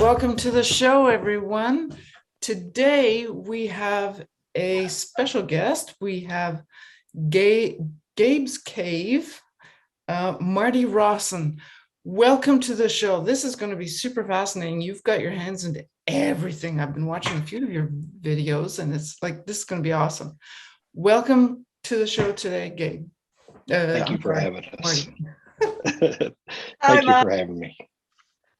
Welcome to the show, everyone. Today we have a special guest. We have Gabe's Cave, Marty Rosson. Welcome to the show. This is going to be super fascinating. You've got your hands into everything. I've been watching a few of your videos, and it's like, this is going to be awesome. Welcome to the show today, Gabe. Thank you for having us. Hi, Thank you for having me.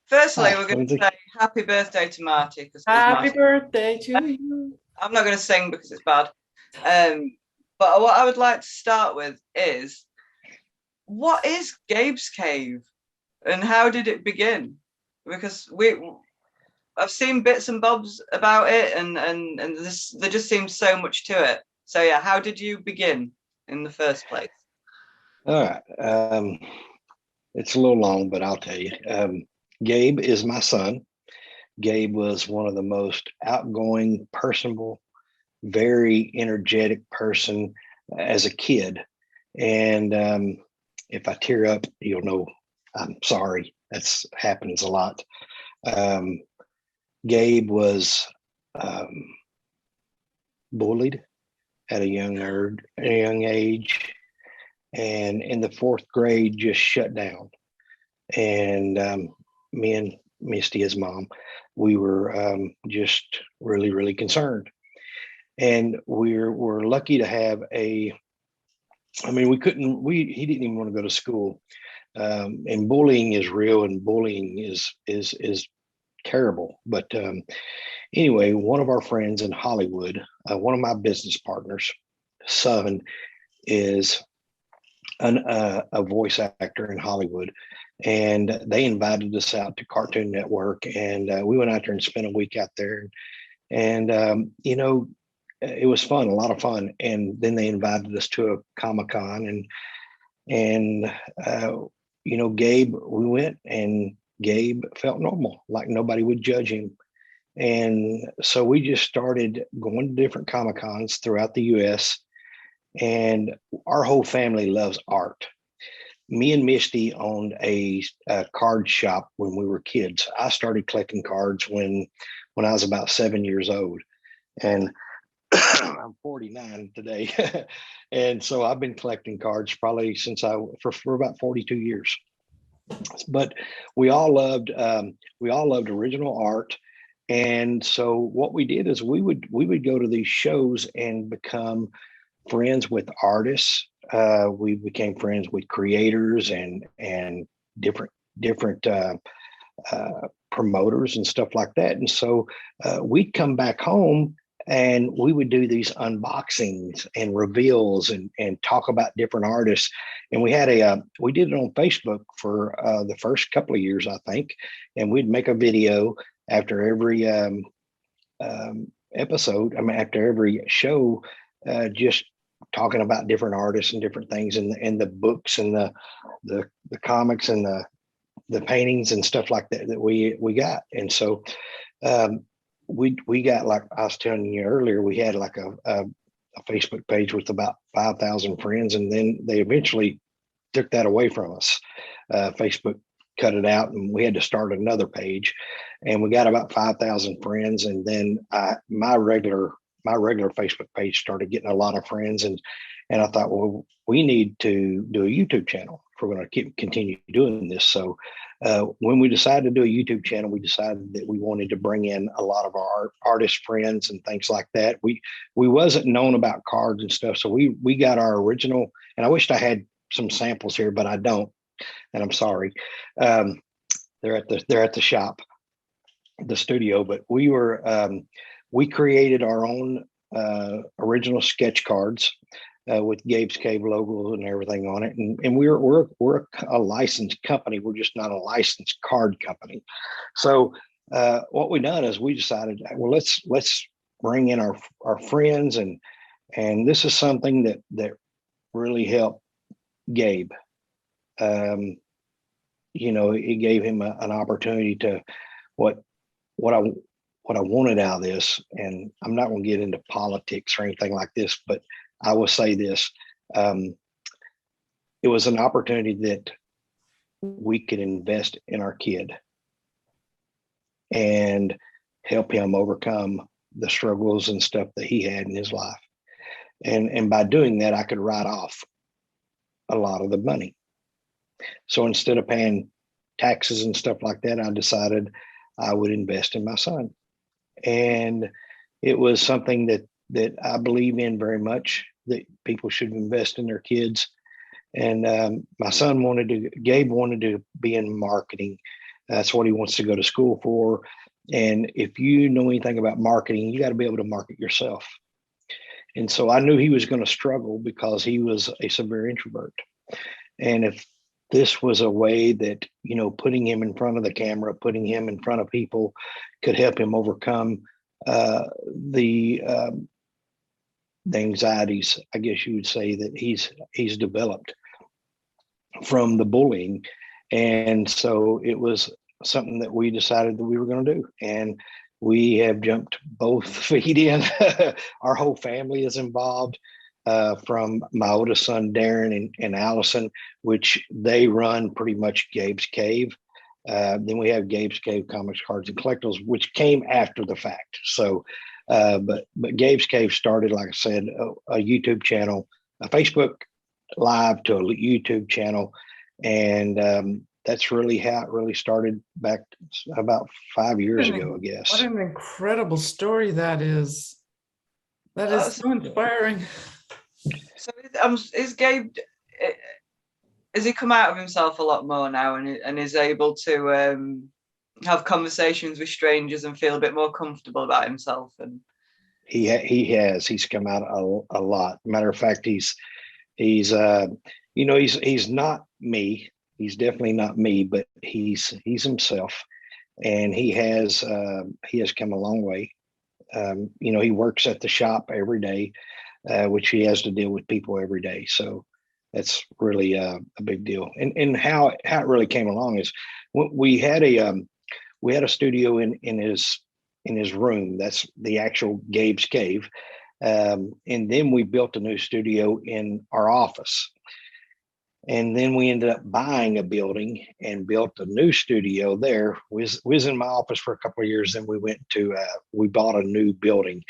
Firstly, we're going to say happy birthday to Marty. Happy birthday to you. I'm not going to sing because it's bad. But what I would like to start with is, what is Gabe's Cave and how did it begin? Because I've seen bits and bobs about it, and there just seems so much to it. So yeah, how did you begin in the first place? All right. It's a little long, but I'll tell you. Gabe is my son. Gabe was one of the most outgoing, personable, very energetic person as a kid. And if I tear up, you'll know I'm sorry. That's happens a lot. Gabe was bullied at a young age, and in the fourth grade just shut down. And me and Misty, his mom, we were just really concerned. And we're lucky to have he didn't even want to go to school. And bullying is real, and bullying is terrible. But anyway, one of our friends in Hollywood, one of my business partners' son, is a voice actor in Hollywood, and they invited us out to Cartoon Network, and we went out there and spent a week out there, and it was fun, a lot of fun. And then they invited us to a Comic-Con, and Gabe, we went, and Gabe felt normal, like nobody would judge him. And so we just started going to different Comic-Cons throughout the US, and our whole family loves art. Me and Misty owned a card shop when we were kids. I started collecting cards when I was about 7 years old, and I'm 49 today. And so I've been collecting cards probably since for about 42 years. But we all loved original art. And so what we did is we would go to these shows and become friends with artists. We became friends with creators and different promoters and stuff like that. And so we'd come back home and we would do these unboxings and reveals and talk about different artists. And we did it on Facebook for the first couple of years, I think. And we'd make a video after every episode. After every show, just talking about different artists and different things, and the books and the comics and the paintings and stuff like that we got. And so we got, like I was telling you earlier, we had like a Facebook page with about 5,000 friends, and then they eventually took that away from us. Facebook cut it out, and we had to start another page, and we got about 5,000 friends. And then my regular Facebook page started getting a lot of friends, and I thought, well, we need to do a YouTube channel if we're going to continue doing this. So when we decided to do a YouTube channel, we decided that we wanted to bring in a lot of our artist friends and things like that. We wasn't known about cards and stuff, so we got our original. And I wished I had some samples here, but I don't, and I'm sorry. They're at the shop, the studio. But we created our own original sketch cards with Gabe's Cave logos and everything on it. And we're a licensed company. We're just not a licensed card company. So what we done is we decided, well, let's bring in our friends, and this is something that really helped Gabe. It gave him an opportunity to what I wanted out of this. And I'm not going to get into politics or anything like this, but I will say this. It was an opportunity that we could invest in our kid. and help him overcome the struggles and stuff that he had in his life. And by doing that, I could write off a lot of the money. So instead of paying taxes and stuff like that, I decided I would invest in my son. And it was something that I believe in very much, that people should invest in their kids. And my son Gabe wanted to be in marketing. That's what he wants to go to school for. And if you know anything about marketing, you got to be able to market yourself. And so I knew he was going to struggle because he was a severe introvert. And if this was a way that, you know, putting him in front of the camera, putting him in front of people could help him overcome the anxieties, I guess you would say, that he's developed from the bullying. And so it was something that we decided that we were going to do. And we have jumped both feet in. Our whole family is involved, from my oldest son, Darren, and Allison, which they run pretty much Gabe's Cave. Then we have Gabe's Cave Comics, Cards, and Collectibles, which came after the fact. So, but Gabe's Cave started, like I said, a YouTube channel, a Facebook Live to a YouTube channel. And that's really how it really started back about 5 years ago, I guess. What an incredible story that is. That is so inspiring. So is Gabe, has he come out of himself a lot more now and is able to have conversations with strangers and feel a bit more comfortable about himself? And he has. He's come out a lot. Matter of fact, he's you know, he's not me. He's definitely not me, but he's himself, and he has come a long way. You know, he works at the shop every day, which he has to deal with people every day. So that's really a big deal. And how it really came along is we had a studio in his room. That's the actual Gabe's Cave. And then we built a new studio in our office. And then we ended up buying a building and built a new studio there. We was in my office for a couple of years. Then we bought a new building,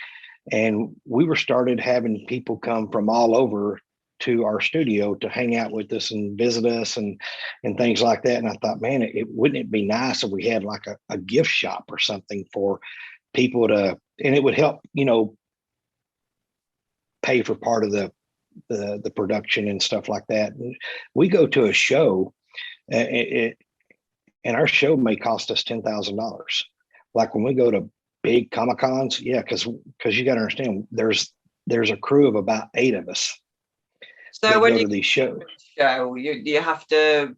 and we were started having people come from all over to our studio to hang out with us and visit us and things like that. And I thought, man, wouldn't it be nice if we had like a gift shop or something for people to, and it would help, you know, pay for part of the production and stuff like that. And we go to a show, and our show may cost us $10,000. Like when we go to big Comic Cons, yeah, because you got to understand, there's a crew of about 8 of us. so when go you to these shows, you have to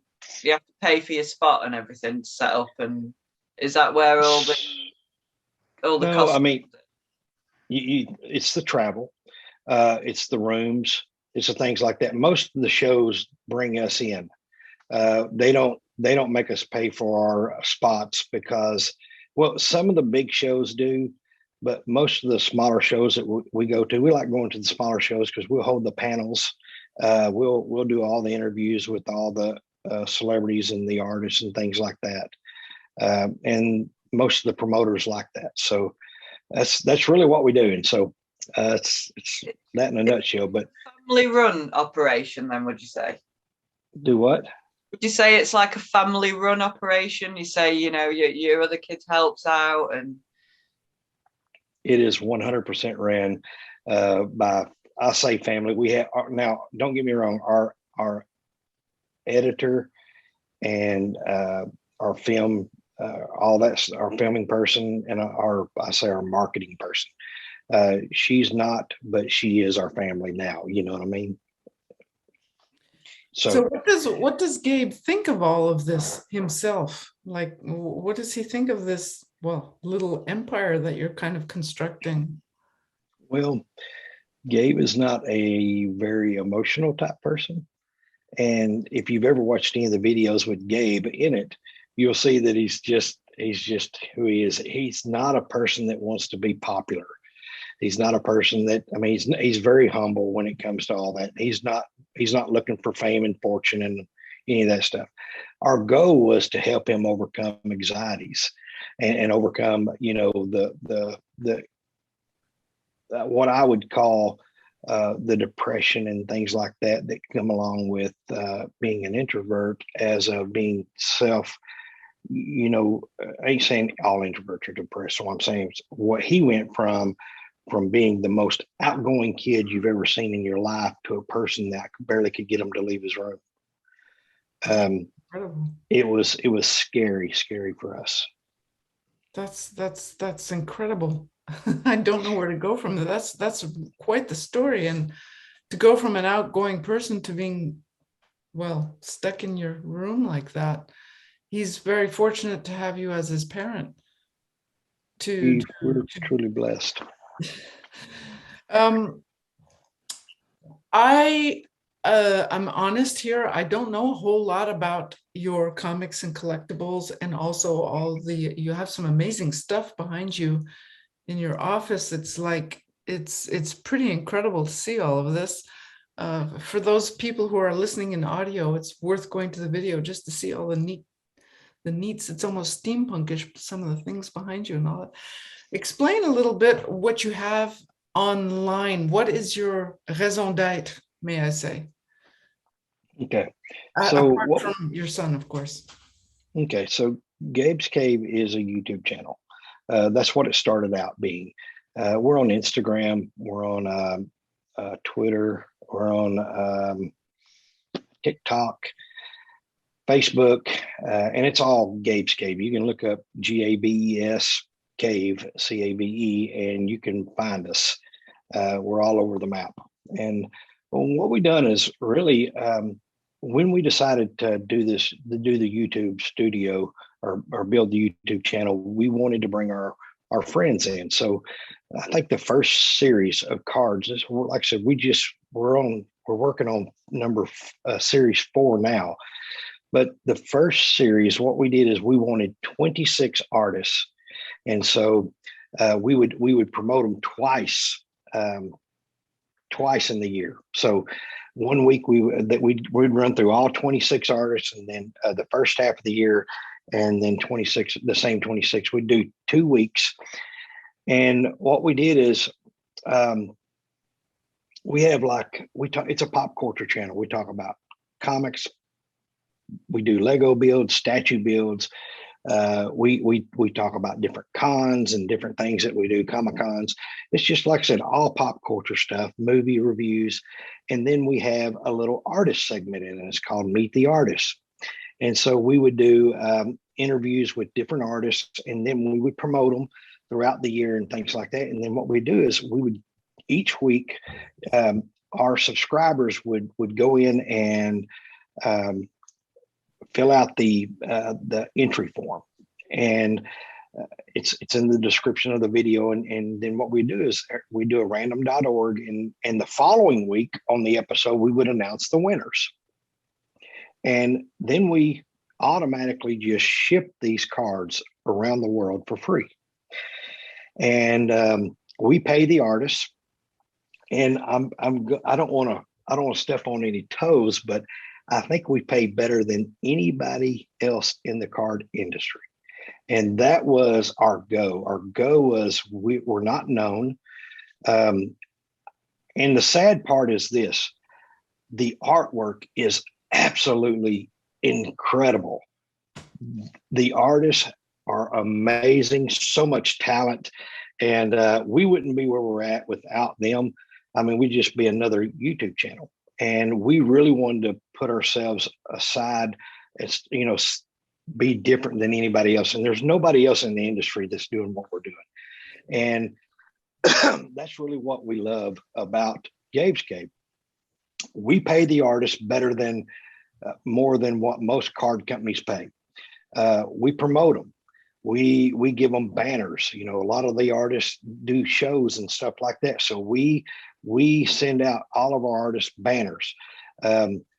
pay for your spot and everything to set up, and is that where all the no, costs? I mean, it's the travel. It's the rooms, it's the things like that. Most of the shows bring us in. They don't make us pay for our spots because, well, some of the big shows do, but most of the smaller shows that we go to, we like going to the smaller shows because we'll hold the panels. We'll do all the interviews with all the celebrities and the artists and things like that. And most of the promoters like that. So that's really what we do. And so it's that in a nutshell. But family run operation, then, would you say? Do what? Would you say it's like a family run operation? You say, you know, your other kids helps out, and it is 100% ran by, I say family. We have now, don't get me wrong, our editor and our film, all that's our filming person, and our marketing person. She's not, but she is our family now. You know what I mean? So what does Gabe think of all of this himself? Like, what does he think of this, well, little empire that you're kind of constructing? Well, Gabe is not a very emotional type person. And if you've ever watched any of the videos with Gabe in it, you'll see that he's just who he is. He's not a person that wants to be popular. He's not a person that, I mean, he's very humble when it comes to all that. He's not looking for fame and fortune and any of that stuff. Our goal was to help him overcome anxieties. and overcome, the what I would call the depression and things like that come along with being an introvert, as being self. I ain't saying all introverts are depressed. So I'm saying what he went from being the most outgoing kid you've ever seen in your life to a person that barely could get him to leave his room. Incredible. It was scary for us. That's incredible. I don't know where to go from there. That's quite the story. And to go from an outgoing person to being, well, stuck in your room like that. He's very fortunate to have you as his parent. We're truly blessed. I'm honest here. I don't know a whole lot about your comics and collectibles, and also you have some amazing stuff behind you in your office. It's like it's pretty incredible to see all of this. For those people who are listening in audio, it's worth going to the video just to see all the neats. It's almost steampunkish, some of the things behind you and all that. Explain a little bit what you have online. What is your raison d'être, may I say? Okay. So apart from your son, of course. Okay. So Gabe's Cave is a YouTube channel. That's what it started out being. We're on Instagram. We're on Twitter. We're on TikTok, Facebook, and it's all Gabe's Cave. You can look up Gabes Cave, CAVE, and you can find us. We're all over the map. And what we've done is really, when we decided to do the YouTube studio or build the YouTube channel, we wanted to bring our friends in. So I think the first series of cards is, like I said, we're working on series 4 now. But the first series, what we did is we wanted 26 artists. And so we would promote them twice in the year. So one week we'd run through all 26 artists, and then the first half of the year, and then the same 26. We'd do 2 weeks. And what we did is we have it's a pop culture channel. We talk about comics. We do Lego builds, statue builds. We talk about different cons and different things that we do, Comic Cons. It's just, like I said, all pop culture stuff, movie reviews. And then we have a little artist segment in it. It's called Meet the Artist. And so we would do interviews with different artists, and then we would promote them throughout the year and things like that. And then what we do is we would each week, our subscribers would go in and fill out the entry form, and it's in the description of the video. And then what we do is we do a random.org, and the following week on the episode, we would announce the winners. And then we automatically just ship these cards around the world for free. And we pay the artists. And I don't want to step on any toes, but I think we pay better than anybody else in the card industry. And that was our go. Our go was we were not known. And the sad part is this: the artwork is absolutely incredible. The artists are amazing, so much talent. And we wouldn't be where we're at without them. I mean, we'd just be another YouTube channel. And we really wanted to put ourselves aside as, be different than anybody else. And there's nobody else in the industry that's doing what we're doing. And that's really what we love about Gabe's Cave. We pay the artists better than more than what most card companies pay. We promote them. We give them banners. A lot of the artists do shows and stuff like that. So we send out all of our artists banners.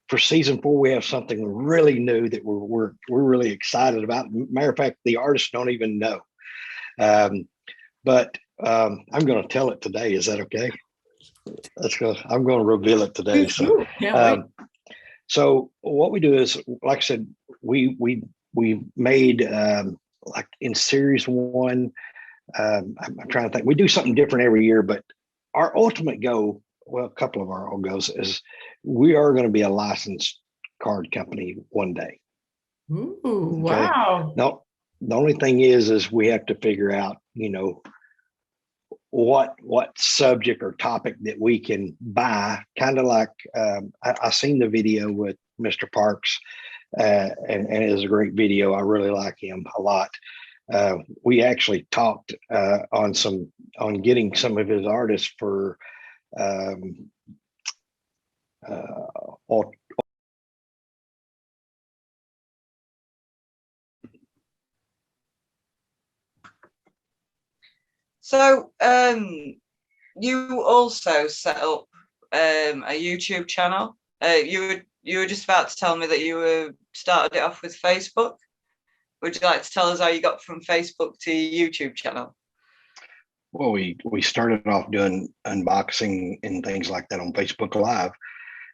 For season 4, we have something really new that we're really excited about. Matter of fact, the artists don't even know. But I'm going to tell it today. Is that okay? I'm going to reveal it today. So what we do is, like I said, we made like in series one, I'm trying to think. We do something different every year, but our ultimate goal, well, a couple of our goals is we are going to be a licensed card company one day. Ooh, Okay. wow. No, the only thing is we have to figure out, you know, what subject or topic that we can buy. Kind of like I seen the video with Mr. Parks, and it is a great video. I really like him a lot. We actually talked on getting some of his artists for um, all. So you also set up a YouTube channel. You were just about to tell me that you were started it off with Facebook. Would you like to tell us how you got from Facebook to your YouTube channel? Well, we started off doing unboxing and things like that on Facebook Live,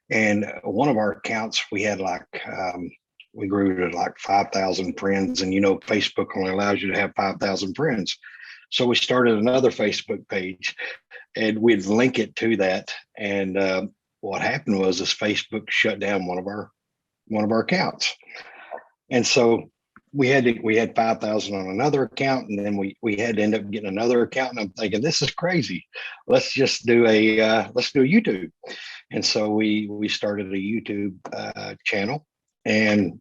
and one of our accounts we had like we grew to like 5,000 friends, and you know Facebook only allows you to have 5,000 friends. So we started another Facebook page, and we'd link it to that. And what happened was this Facebook shut down one of our accounts, and so we had 5,000 on another account, and then we had to end up getting another account. And I'm thinking, this is crazy. Let's just do a YouTube. And so we started a YouTube channel, and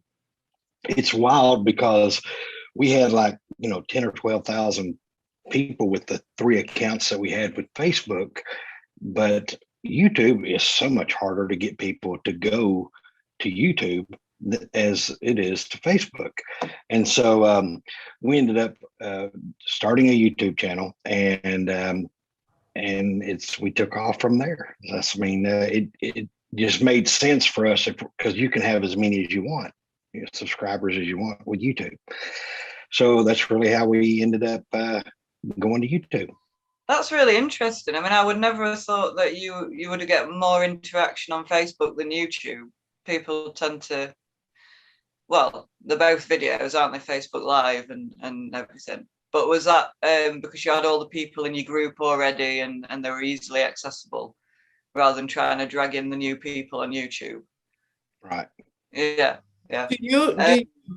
it's wild because we had like 10 or 12,000 people with the 3 accounts that we had with Facebook, but YouTube is so much harder to get people to go to YouTube as it is to Facebook. And so we ended up starting a YouTube channel, and we took off from there. It just made sense for us because you can have as many as you want, subscribers as you want with YouTube. So that's really how we ended up going to YouTube. That's really interesting. I mean, I would never have thought that you would get more interaction on Facebook than YouTube. People tend to, well, they're both videos, aren't they? Facebook Live and everything. But was that because you had all the people in your group already and they were easily accessible rather than trying to drag in the new people on YouTube? Right. Yeah.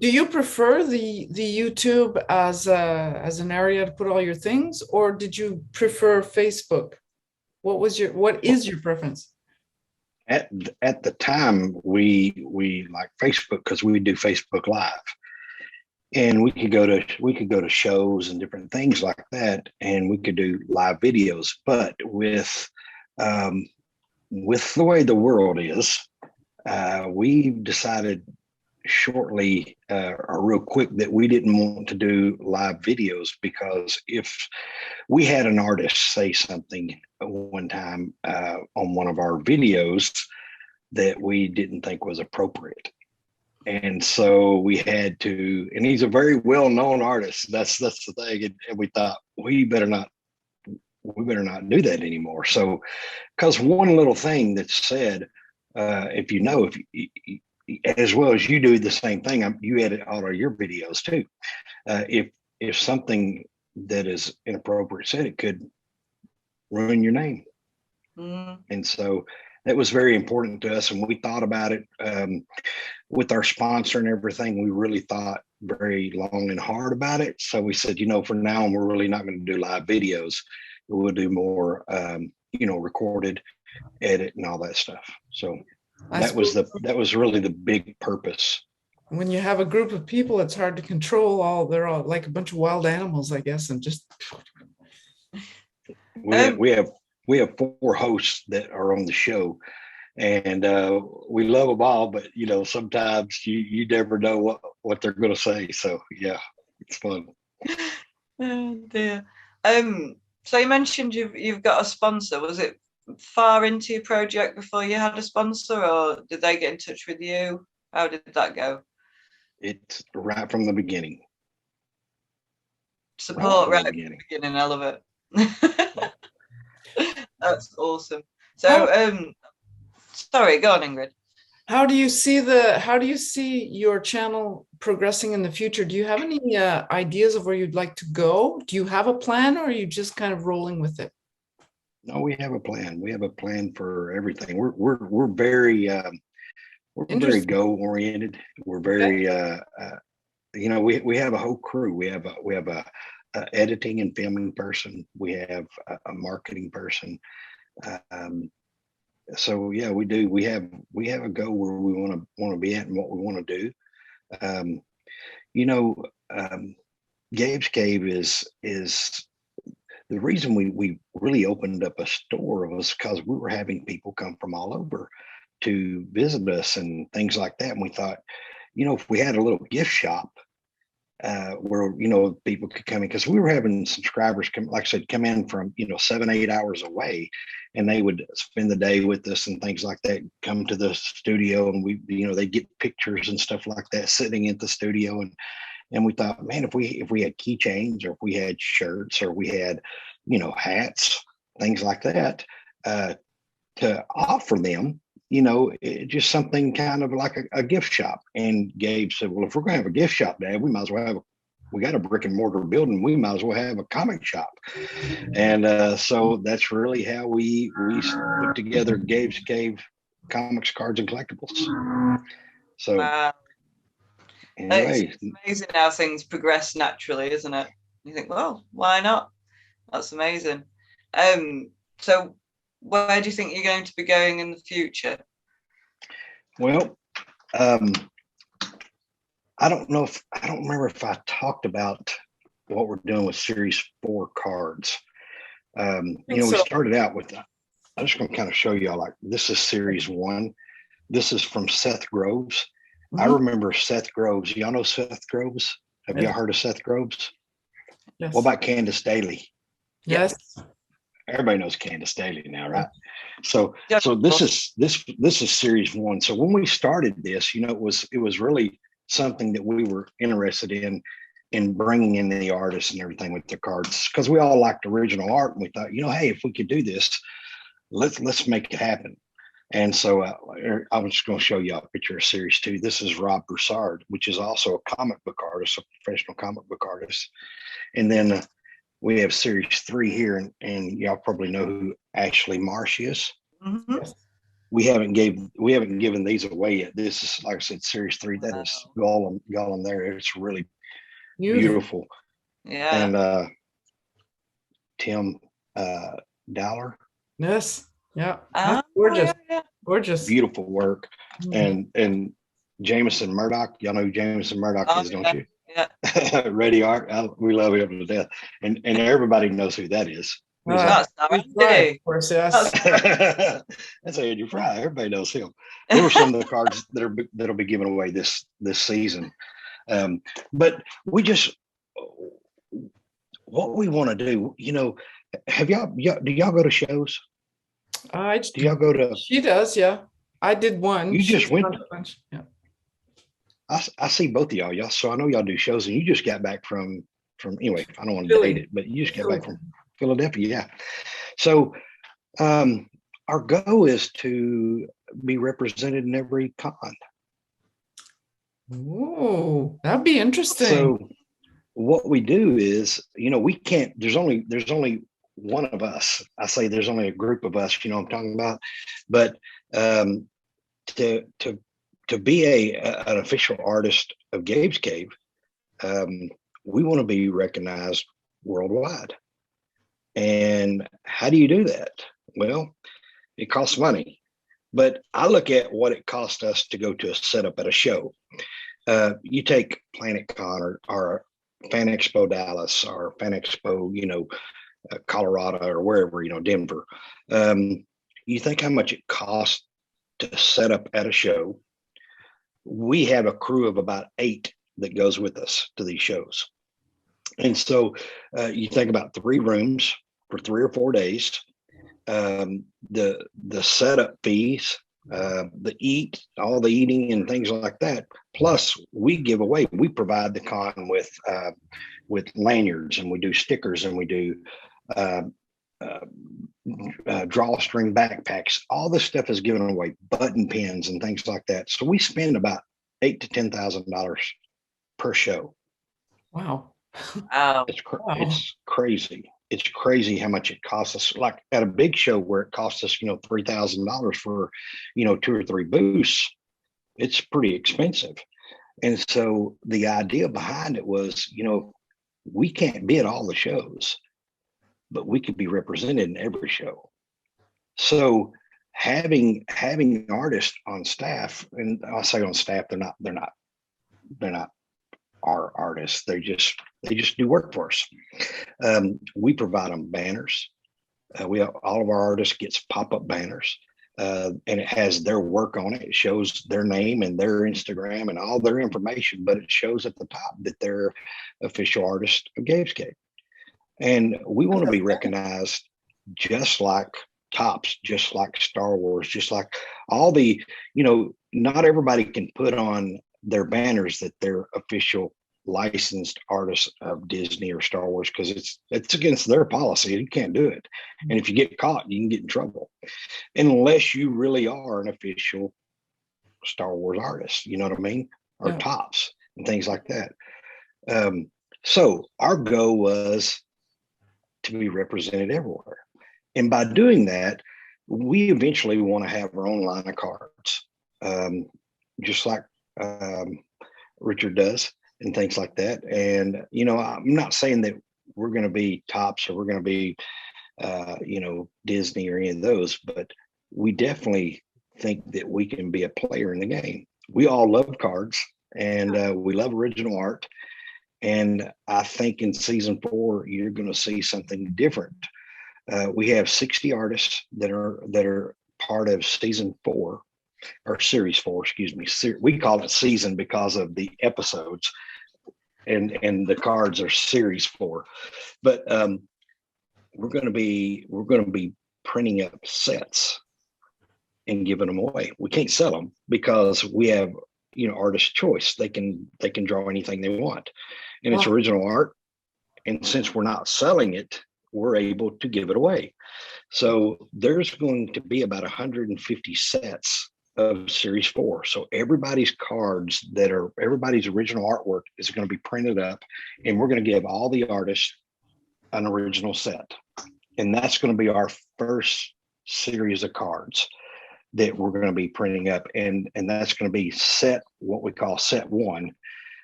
Do you prefer the YouTube as an area to put all your things, or did you prefer Facebook? What is your preference? At the time, we like Facebook because we do Facebook Live, and we could go to shows and different things like that, and we could do live videos. But with the way the world is, we decided shortly or real quick that we didn't want to do live videos, because if we had an artist say something one time on one of our videos that we didn't think was appropriate, and so we had to, and he's a very well-known artist, that's the thing, and we thought we better not do that anymore. So because one little thing that's said, if as well as you do the same thing, you edit all of your videos too. If something that is inappropriate said, it could ruin your name. And so that was very important to us, and we thought about it with our sponsor and everything. We really thought very long and hard about it. So we said, for now on, we're really not going to do live videos. We'll do more, recorded, edit, and all that stuff. So that was really the big purpose. When you have a group of people, it's hard to control. They're all like a bunch of wild animals, I guess, and just. We have 4 hosts that are on the show, and we love them all, but sometimes you never know what they're going to say. So yeah, it's fun. Oh dear. So you mentioned you've got a sponsor. Was it far into your project before you had a sponsor, or did they get in touch with you? How did that go? It's right from the beginning. Support right from the beginning. I love it. That's awesome. So, sorry, go on, Ingrid. How do you see your channel progressing in the future? Do you have any ideas of where you'd like to go? Do you have a plan, or are you just kind of rolling with it? No, we have a plan. We have a plan for everything. We're very we're very Interesting. go oriented. We're Okay. very we have a whole crew. We have a editing and filming person. We have a marketing person. Um, so yeah, we do. We have a go where we want to be at and what we want to do. Um, you know, Gabe's Cave is the reason we really opened up a store was because we were having people come from all over to visit us and things like that. And we thought, if we had a little gift shop where people could come in, because we were having subscribers come, like I said, come in from 7-8 hours away, and they would spend the day with us and things like that. Come to the studio, and they get pictures and stuff like that sitting at the studio, and we thought, man, if we had keychains, or if we had shirts, or we had hats, things like that, to offer them, just something kind of like a gift shop. And Gabe said, well, if we're going to have a gift shop, Dad, we might as well we got a brick and mortar building, we might as well have a comic shop. And so that's really how we put together Gabe's Cave Comics, Cards, and Collectibles. So Wow. It's anyway, amazing how things progress naturally, isn't it? You think, well, why not? That's amazing. So where do you think you're going to be going in the future? well, I don't remember if I talked about what we're doing with Series 4 cards. We started out with, I'm just going to kind of show y'all, like, this is Series 1. This is from Seth Groves. I remember Seth Groves. Y'all know Seth Groves? Have y'all heard of Seth Groves? Yes. What about Candace Daly? Yes. Everybody knows Candace Daly now, right? So this is Series 1. So when we started this, it was really something that we were interested in bringing in the artists and everything with the cards, because we all liked original art, and we thought, hey, if we could do this, let's make it happen. And so I was just going to show you a picture of Series 2. This is Rob Broussard, which is also a comic book artist, a professional comic book artist. And then we have Series 3 here, and y'all probably know who Ashley Marsh is. Mm-hmm. We haven't given these away yet. This is, like I said, Series 3. That is Gollum there. It's really beautiful. Yeah. And Tim Dowler. Yes. Yeah. That's gorgeous. Yeah. Gorgeous. Beautiful work. And Jameson Murdoch. Y'all know who Jameson Murdoch is, don't you? Yeah. Ready Art. We love him to death. And everybody knows who that is. That's Andy. Of course, yes. That's Andrew Fry. Everybody knows him. They were some of the cards that'll be given away this season. But we just, what we want to do, do y'all go to shows? Do y'all go to? She does, yeah. I did one. You just went. Yeah. I see both of y'all. So I know y'all do shows, and you just got back from anyway. I don't want to date it, but you just got back from Philadelphia, yeah. So our goal is to be represented in every con. Oh, that'd be interesting. So what we do is, we can't. There's only one of us. I say there's only a group of us. You know what I'm talking about, but to be an official artist of Gabe's Cave, we want to be recognized worldwide. And how do you do that? Well, it costs money, but I look at what it cost us to go to a setup at a show. You take Planet Con or Fan Expo Dallas or Fan Expo, Colorado or wherever, Denver. You think how much it costs to set up at a show. We have a crew of about 8 that goes with us to these shows. And so you think about 3 rooms for 3 or 4 days, the setup fees, all the eating and things like that. Plus we provide the con with lanyards, and we do stickers, and we do drawstring backpacks. All this stuff is given away, button pins and things like that. So we spend about $8,000 to $10,000 per show. Wow. Wow. Wow. It's crazy. It's crazy how much it costs us. Like at a big show where it costs us, $3,000 for, 2 or 3 booths, it's pretty expensive. And so the idea behind it was, we can't be at all the shows, but we could be represented in every show. So having artists on staff, and I say on staff, they're not our artists. They just do work for us. We provide them banners. All of our artists gets pop-up banners, and it has their work on it. It shows their name and their Instagram and all their information, but it shows at the top that they're official artist of Gabe's Cave. And we want to be recognized just like Tops, just like Star Wars, just like all the, not everybody can put on their banners that they're official licensed artists of Disney or Star Wars, because it's against their policy. You can't do it. And if you get caught, you can get in trouble, unless you really are an official Star Wars artist, you know what I mean? Or Yeah. Tops and things like that. So our goal was to be represented everywhere. And by doing that, we eventually want to have our own line of cards, just like Richard does and things like that. And, I'm not saying that we're going to be Tops or we're going to be, Disney or any of those, but we definitely think that we can be a player in the game. We all love cards and we love original art. And I think in season 4, you're going to see something different. We have 60 artists that are part of season 4, or series 4, excuse me. We call it season because of the episodes, and the cards are series 4. But we're going to be printing up sets and giving them away. We can't sell them because we have artist choice. They can draw anything they want, and it's original art. And since we're not selling it, we're able to give it away. So there's going to be about 150 sets of series 4. So everybody's cards everybody's original artwork is going to be printed up, and we're going to give all the artists an original set. And that's going to be our first series of cards that we're going to be printing up. And that's going to be what we call set 1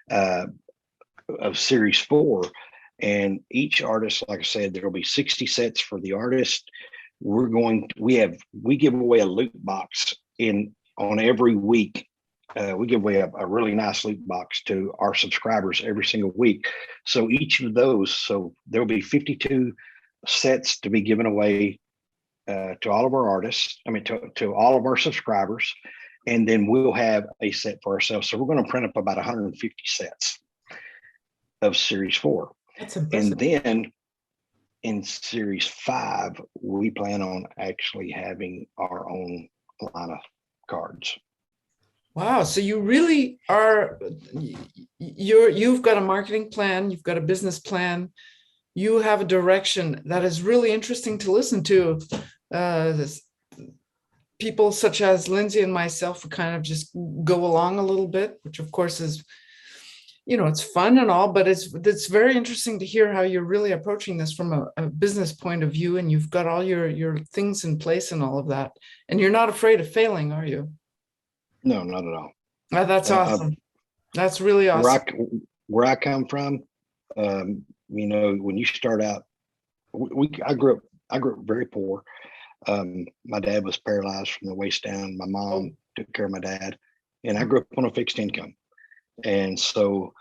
of series 4. And each artist, like I said, there'll be 60 sets for the artist. We give away a loot box on every week. We give away a really nice loot box to our subscribers every single week. So each of those, so there'll be 52 sets to be given away to all of our artists. To all of our subscribers, and then we'll have a set for ourselves. So we're going to print up about 150 sets of series 4. That's impressive. And then in series 5, we plan on actually having our own line of cards. Wow. So you really are, you've got a marketing plan, you've got a business plan, you have a direction that is really interesting to listen to. People such as Lindsey and myself who kind of just go along a little bit, which of course is, it's fun and all, but it's very interesting to hear how you're really approaching this from a business point of view, and you've got all your things in place and all of that. And you're not afraid of failing, are you? No, not at all. That's awesome. That's really awesome. Where I come from, when you start out, I grew up very poor. My dad was paralyzed from the waist down. My mom took care of my dad, and I grew up on a fixed income. And so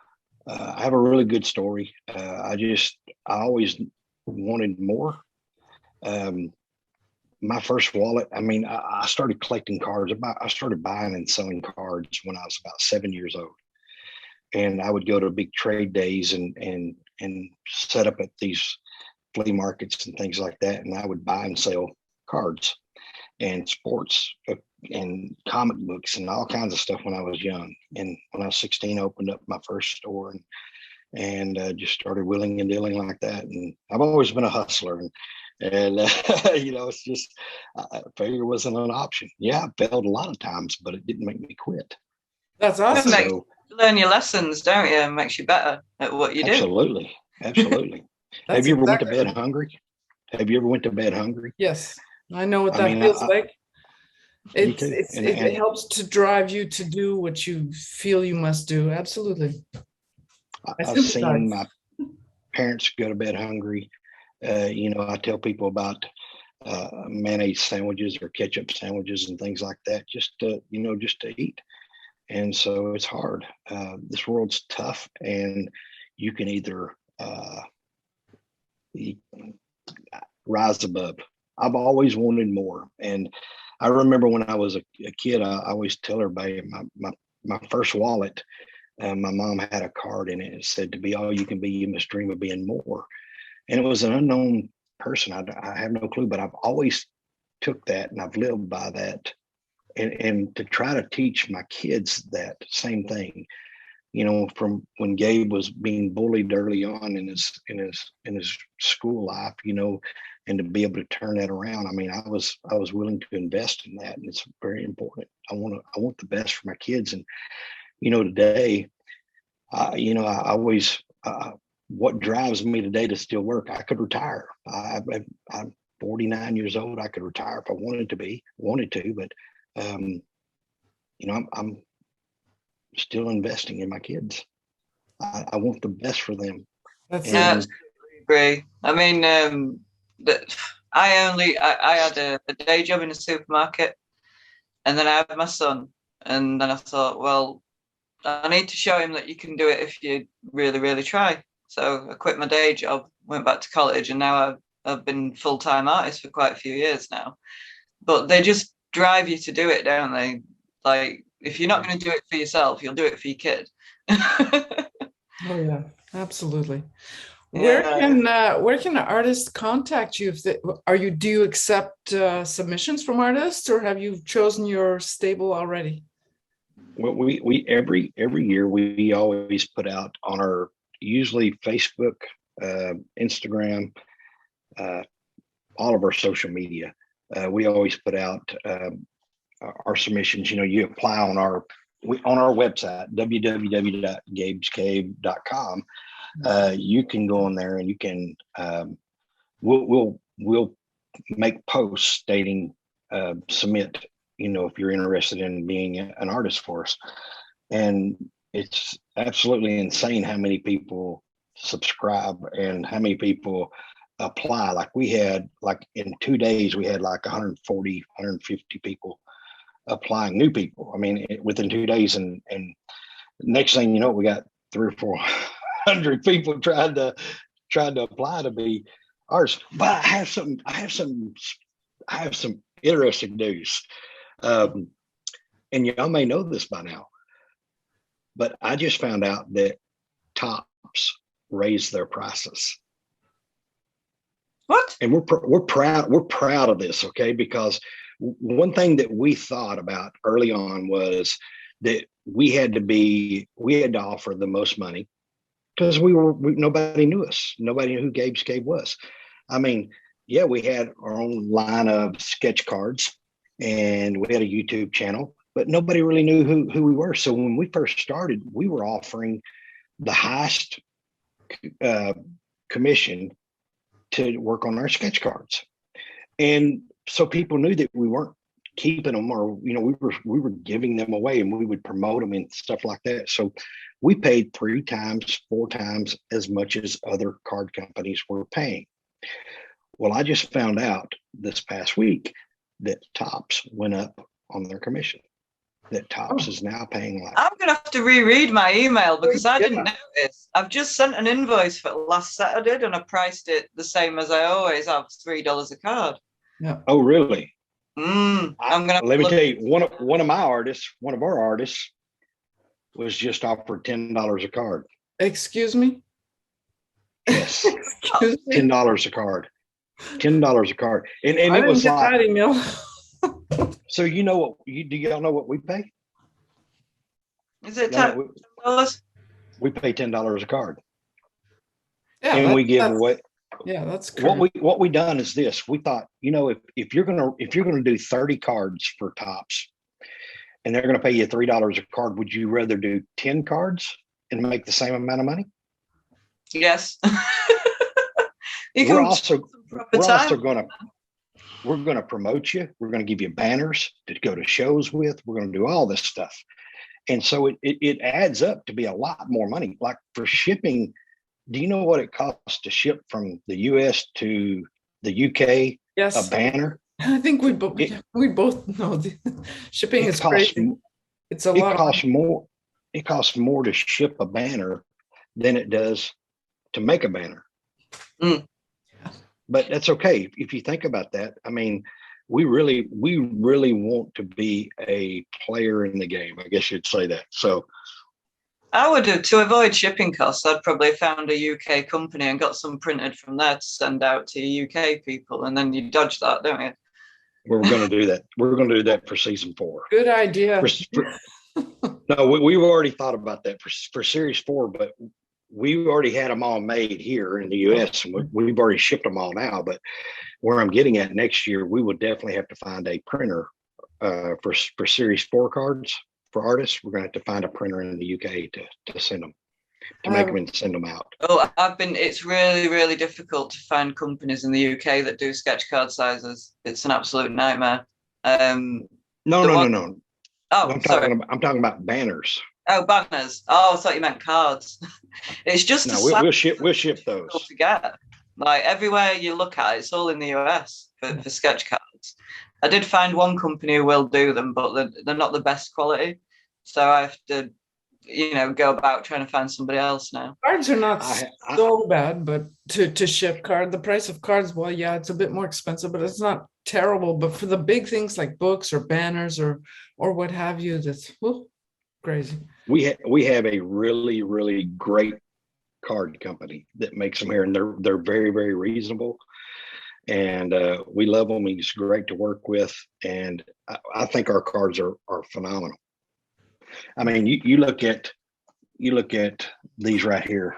I have a really good story. I always wanted more. My first wallet, I started collecting cards. I started buying and selling cards when I was about 7 years old. And I would go to big trade days and set up at these flea markets and things like that. And I would buy and sell cards and sports and comic books and all kinds of stuff when I was young. And when I was 16, I opened up my first store and just started wheeling and dealing like that. And I've always been a hustler. And And it's just failure wasn't an option. Yeah, I failed a lot of times, but it didn't make me quit. That's It awesome. makes you learn your lessons, don't you? It makes you better at what you do. Absolutely. Have you ever went to bed hungry? Have you ever went to bed hungry? Yes, I know what I that mean, feels like. me too. It helps to drive you to do what you feel you must do. Absolutely. I've seen my parents go to bed hungry. I tell people about mayonnaise sandwiches or ketchup sandwiches and things like that, just to eat. And so it's hard. This world's tough, and you can either rise above. I've always wanted more, and I remember when I was a kid, I always tell everybody my first wallet. My mom had a card in it. It said, "To be all you can be, you must dream of being more." And it was an unknown person. I have no clue, but I've always took that and I've lived by that. And to try to teach my kids that same thing, from when Gabe was being bullied early on in his school life, and to be able to turn that around. I mean, I was willing to invest in that, and it's very important. I want the best for my kids. And today, I always what drives me today to still work. I could retire. I'm 49 years old. I could retire if I wanted to, but I'm still investing in my kids. I want the best for them. That's absolutely agree. I mean, I had a day job in a supermarket, and then I had my son, and then I thought, well, I need to show him that you can do it if you really, really try. So I quit my day job, went back to college, and now I've been full-time artist for quite a few years now. But they just drive you to do it, don't they? Like, if you're not going to do it for yourself, you'll do it for your kid. Oh yeah, absolutely. Yeah. Where can artists contact you? Do you accept submissions from artists, or have you chosen your stable already? Well, we every year we always put out on our usually Facebook, Instagram, all of our social media. We always put out our submissions. You apply on our website, www.gabescave.com. You can go on there and you can we'll make posts stating submit, if you're interested in being an artist for us. And it's absolutely insane how many people subscribe and how many people apply. Like we had, in 2 days, we had 140, 150 people applying, new people. I mean, within 2 days, and next thing you know, we got 300 or 400 people trying to apply to be artists. But I have some interesting news. And y'all may know this by now, but I just found out that Tops raised their prices. What? And we're proud of this, okay? Because one thing that we thought about early on was that we had to offer the most money because nobody knew us. Nobody knew who Gabe's Cave was. I mean, yeah, we had our own line of sketch cards and we had a YouTube channel, but nobody really knew who we were. So when we first started, we were offering the highest commission to work on our sketch cards. And so people knew that we weren't keeping them, or we were giving them away, and we would promote them and stuff like that. So we paid 3 times, 4 times as much as other card companies were paying. Well, I just found out this past week that Tops went up on their commission. That Tops is now paying I'm gonna have to reread my email because I didn't notice. I've just sent an invoice for last Saturday and I priced it the same as I always have, $3 a card. Yeah. Oh, really? I'm gonna let me tell you, one of our artists was just offered $10 a card. Excuse me? Yes. $10 a card. $10 a card. And it was like that email. So do y'all know what we pay? Is it $10? We pay $10 a card. Yeah, and we give away Yeah, that's correct. What we done is this. We thought, if you're gonna do 30 cards for Tops, and they're gonna pay you $3 a card, would you rather do 10 cards and make the same amount of money? Yes. You We're can also proper we're also time. gonna promote you. We're gonna give you banners to go to shows with. We're gonna do all this stuff, and so it adds up to be a lot more money. Like for shipping, do you know what it costs to ship from the US to the UK a Yes, banner? I think It we both know the shipping it is costs crazy. It's a it lot of costs more it costs more to ship a banner than it does to make a banner. Mm. But that's okay if you think about that. I mean, we really want to be a player in the game. I guess you'd say that. So I would have, to avoid shipping costs, I'd probably found a UK company and got some printed from there to send out to UK people, and then you dodge that, don't you? we're going to do that. We're going to do that for season 4. good idea. No, we've already thought about that for series 4, but we've already had them all made here in the US, and we've already shipped them all now. But where I'm getting at next year, we will definitely have to find a printer for series 4 cards for artists. We're going to have to find a printer in the UK to send them, to make them and send them out. Oh, it's really, really difficult to find companies in the UK that do sketch card sizes. It's an absolute nightmare. No. Oh, sorry. I'm talking about banners. Oh, banners. Oh, I thought you meant cards. It's just no, we'll ship those to get. Like everywhere you look at, it's all in the US for sketch cards. I did find one company who will do them, but they're not the best quality. So I have to, go about trying to find somebody else now. Cards are not so bad, but to ship the price of cards, well, yeah, it's a bit more expensive, but it's not terrible. But for the big things like books or banners or what have you, that's crazy. We have a really, really great card company that makes them here, and they're very, very reasonable, and we love them. He's great to work with, and I think our cards are phenomenal. I mean, you look at these right here.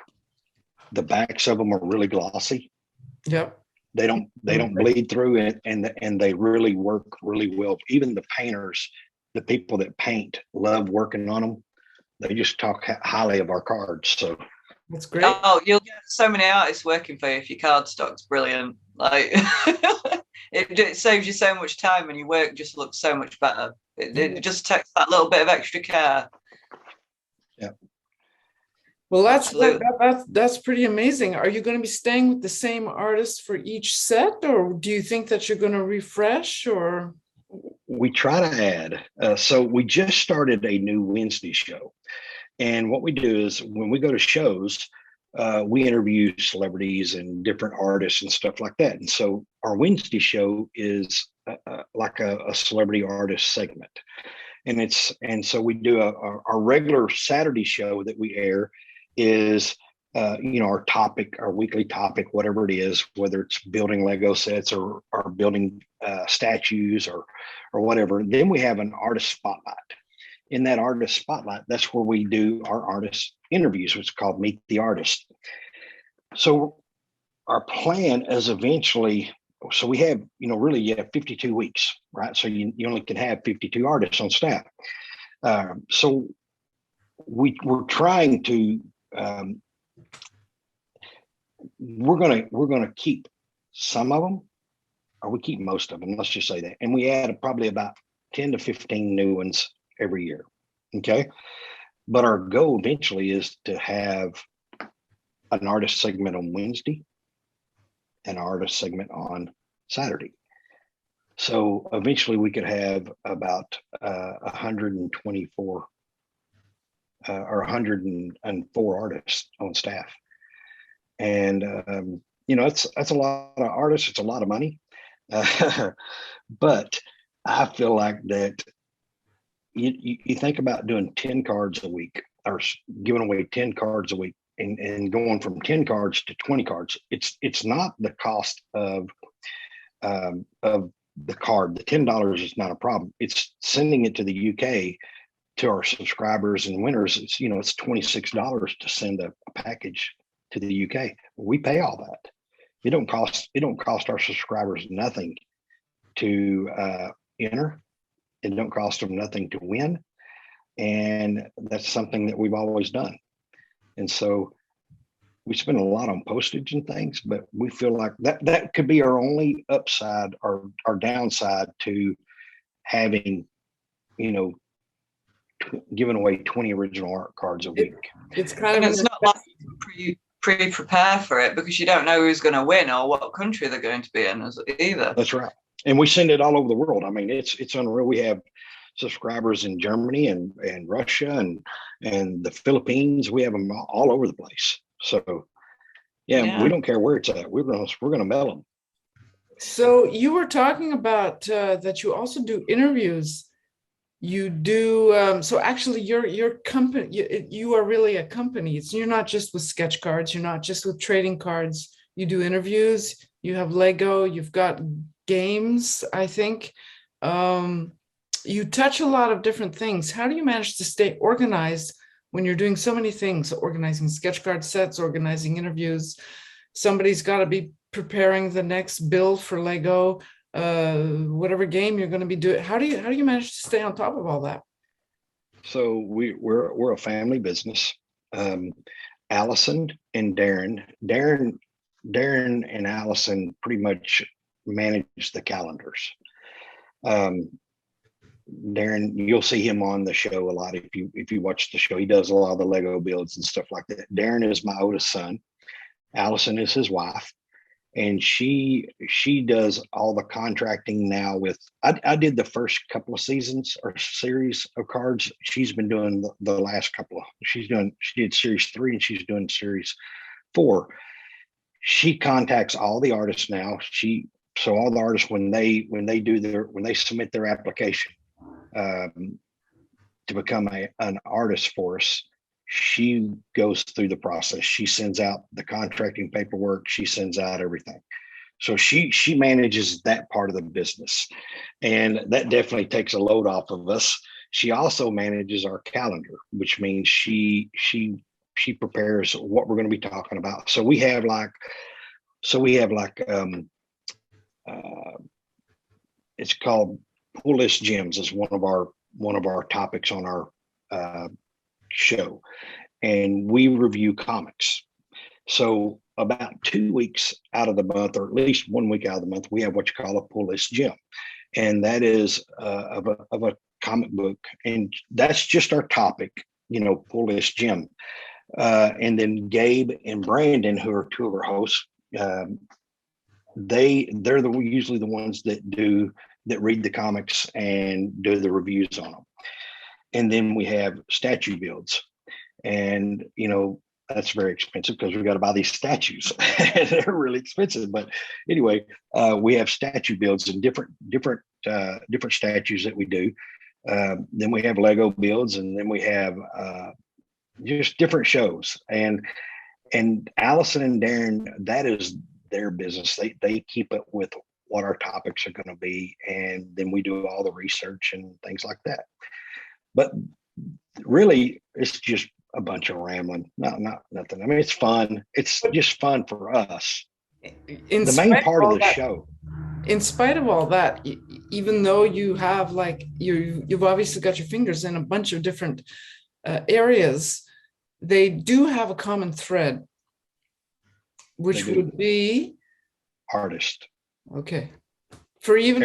The backs of them are really glossy. Yep. They don't bleed through it, and they really work really well. Even the painters, the people that paint, love working on them. They just talk highly of our cards. So that's great. Oh, you'll get so many artists working for you if your card stock's brilliant. Like it saves you so much time, and your work just looks so much better. It just takes that little bit of extra care. Yeah. Well, that's pretty amazing. Are you going to be staying with the same artist for each set, or do you think that you're going to refresh? Or we try to add. So we just started a new Wednesday show, and what we do is when we go to shows, we interview celebrities and different artists and stuff like that. And so our Wednesday show is like a celebrity artist segment, and so we do our regular Saturday show that we air is our topic, our weekly topic, whatever it is, whether it's building Lego sets or building statues or whatever. Then we have an artist spotlight. In that artist spotlight, that's where we do our artist interviews, which is called Meet the Artist. So our plan is eventually, so we have, really you have 52 weeks, right? So you only can have 52 artists on staff. So we're trying to, we're gonna keep some of them, or we keep most of them. Let's just say that, and we add probably about 10 to 15 new ones every year. Okay, but our goal eventually is to have an artist segment on Wednesday, an artist segment on Saturday. So eventually we could have about 124 or 104 artists on staff. And, that's a lot of artists. It's a lot of money. But I feel like that you think about doing 10 cards a week or giving away 10 cards a week and going from 10 cards to 20 cards. It's not the cost of the card. The $10 is not a problem. It's sending it to the UK to our subscribers and winners. It's $26 to send a package to the UK. We pay all that. it don't cost our subscribers nothing to enter. It don't cost them nothing to win. And that's something that we've always done. And so we spend a lot on postage and things, but we feel like that could be our only upside or our downside to having, giving away 20 original art cards a week. It's kind And of it's not like you pre-prepare for it, because you don't know who's going to win or what country they're going to be in either. That's right. And we send it all over the world. I mean, it's unreal. We have subscribers in Germany and Russia and the Philippines. We have them all over the place. So yeah. We don't care where it's at. We're gonna mail them. So you were talking about that you also do interviews. You do so actually your company, you are really a company. You're not just with sketch cards, you're not just with trading cards. You do interviews, you have Lego, you've got games, I think. You touch a lot of different things. How do you manage to stay organized when you're doing so many things, organizing sketch card sets, organizing interviews? Somebody's got to be preparing the next build for Lego, whatever game you're going to be doing. How do you manage to stay on top of all that? So we're a family business. Allison and Darren and Allison pretty much manage the calendars. Darren, you'll see him on the show a lot if you watch the show. He does a lot of the Lego builds and stuff like that. Darren is my oldest son. Allison is his wife, and she does all the contracting now with. I did the first couple of seasons or series of cards. She's been doing the last couple. She did series 3 and she's doing series 4. She contacts all the artists now. So all the artists when they submit their application to become an artist for us, she goes through the process. She sends out the contracting paperwork. She sends out everything. So she manages that part of the business, and that definitely takes a load off of us. She also manages our calendar, which means she prepares what we're going to be talking about. So we have it's called Pull List Gems is one of our topics on our show, and we review comics. So about 2 weeks out of the month, or at least 1 week out of the month, we have what you call a Pull List Gem, and that is of a comic book, and that's just our topic, Pull List Gem. And then Gabe and Brandon, who are 2 of our hosts, they're usually the ones that read the comics and do the reviews on them. And then we have statue builds, and that's very expensive because we've got to buy these statues. They're really expensive, but anyway, we have statue builds and different statues that we do. Then we have Lego builds, and then we have just different shows. And Allison and Darren, that is their business. They keep up with what our topics are going to be, and then we do all the research and things like that. But really, it's just a bunch of rambling. Not nothing. I mean, it's fun. It's just fun for us. The main part of the show. In spite of all that, even though you have you've obviously got your fingers in a bunch of different areas, they do have a common thread, which would be artist. Okay. For even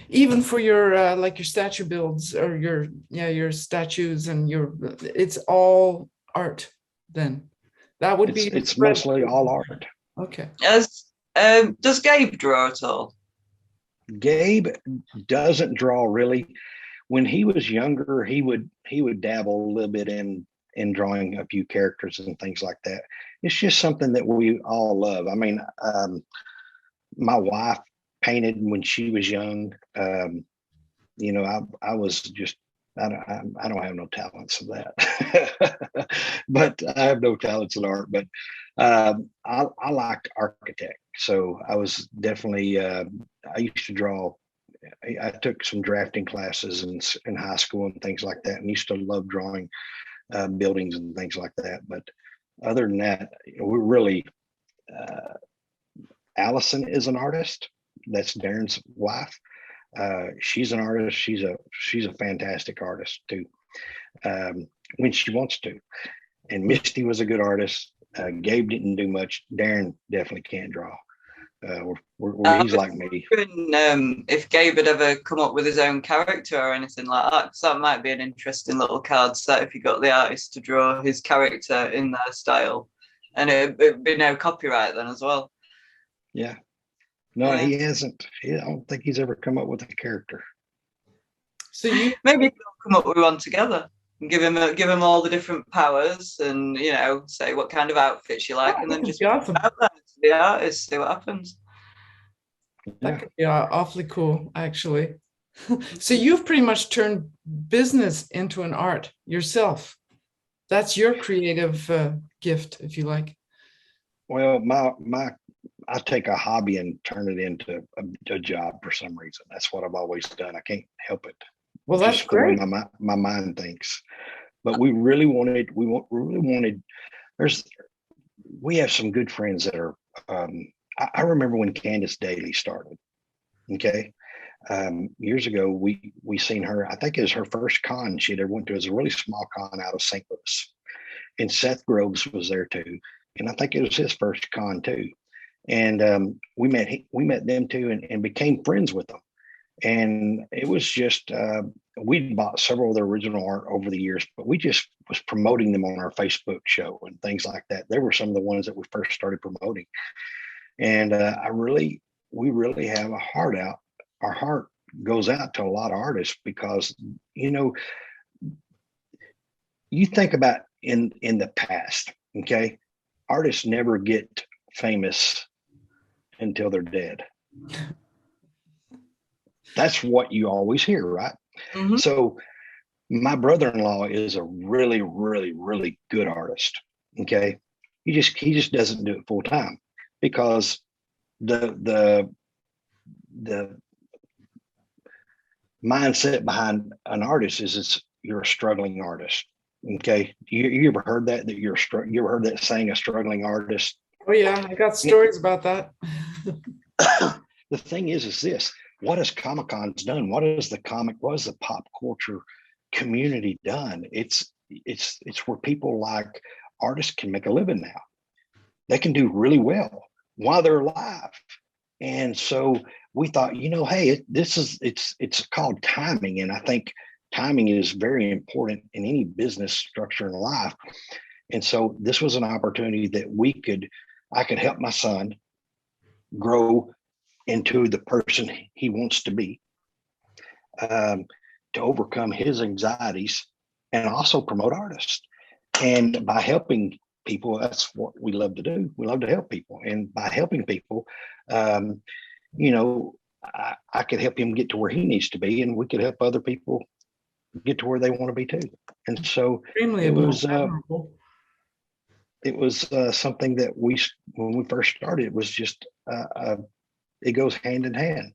even for your like your statue builds or your statues and it's all art then. That would be it's mostly all art. Okay. Does Gabe draw at all? Gabe doesn't draw really. When he was younger, he would dabble a little bit in drawing a few characters and things like that. It's just something that we all love. I mean, my wife painted when she was young. I was just, I don't have no talents of that, but I have no talents in art, but I liked architect. So I was definitely, I used to draw. I took some drafting classes in high school and things like that, and used to love drawing buildings and things like that. But other than that, we're really, Allison is an artist. That's Darren's wife. She's an artist. She's a fantastic artist too, when she wants to. And Misty was a good artist. Gabe didn't do much. Darren definitely can't draw. He's like me. If Gabe had ever come up with his own character or anything like that, because that might be an interesting little card set if you got the artist to draw his character in their style, and it'd be no copyright then as well. Yeah. No, yeah. He hasn't. I don't think he's ever come up with a character. So you maybe come up with one together and give him all the different powers, and say what kind of outfits you like, and then just awesome. out there to the artist, see what happens. That could be awfully cool, actually. So you've pretty much turned business into an art yourself. That's your creative gift, if you like. Well, I take a hobby and turn it into a job for some reason. That's what I've always done. I can't help it. Well, that's just great. The way my mind thinks. But we really wanted. We have some good friends that are. I remember when Candace Daly started. Okay, years ago we seen her. I think it was her first con she'd ever went to. It was a really small con out of St. Louis, and Seth Groves was there too. And I think it was his first con too. And we met them too, and became friends with them. And it was just we'd bought several of their original art over the years, but we just was promoting them on our Facebook show and things like that. They were some of the ones that we first started promoting. And we really have a heart out. Our heart goes out to a lot of artists because you think about in the past, okay, artists never get famous until they're dead. That's what you always hear, right? Mm-hmm. So my brother-in-law is a really, really, really good artist. Okay. He just doesn't do it full time because the mindset behind an artist is you're a struggling artist. Okay. You ever heard that you ever heard that saying, a struggling artist? Oh yeah, I got stories about that. The thing is this: what has Comic-Con's done? What has the pop culture community done? It's where people like artists can make a living now. They can do really well while they're alive. And so we thought, hey, it's called timing. And I think timing is very important in any business structure in life. And so this was an opportunity that I could help my son grow into the person he wants to be, to overcome his anxieties and also promote artists. And by helping people, that's what we love to do. We love to help people. And by helping people, I could help him get to where he needs to be, and we could help other people get to where they want to be too. And so it was something that when we first started, it was just it goes hand in hand.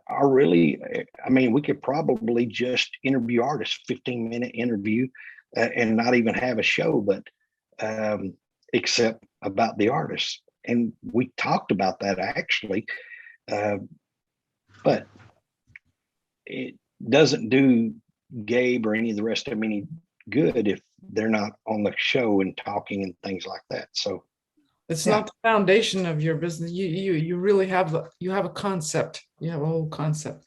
We could probably just interview artists, 15-minute interview, and not even have a show, but except about the artists. And we talked about that actually, but it doesn't do Gabe or any of the rest of them any good if they're not on the show and talking and things like that. So it's not the foundation of your business. You really have a concept. You have a whole concept.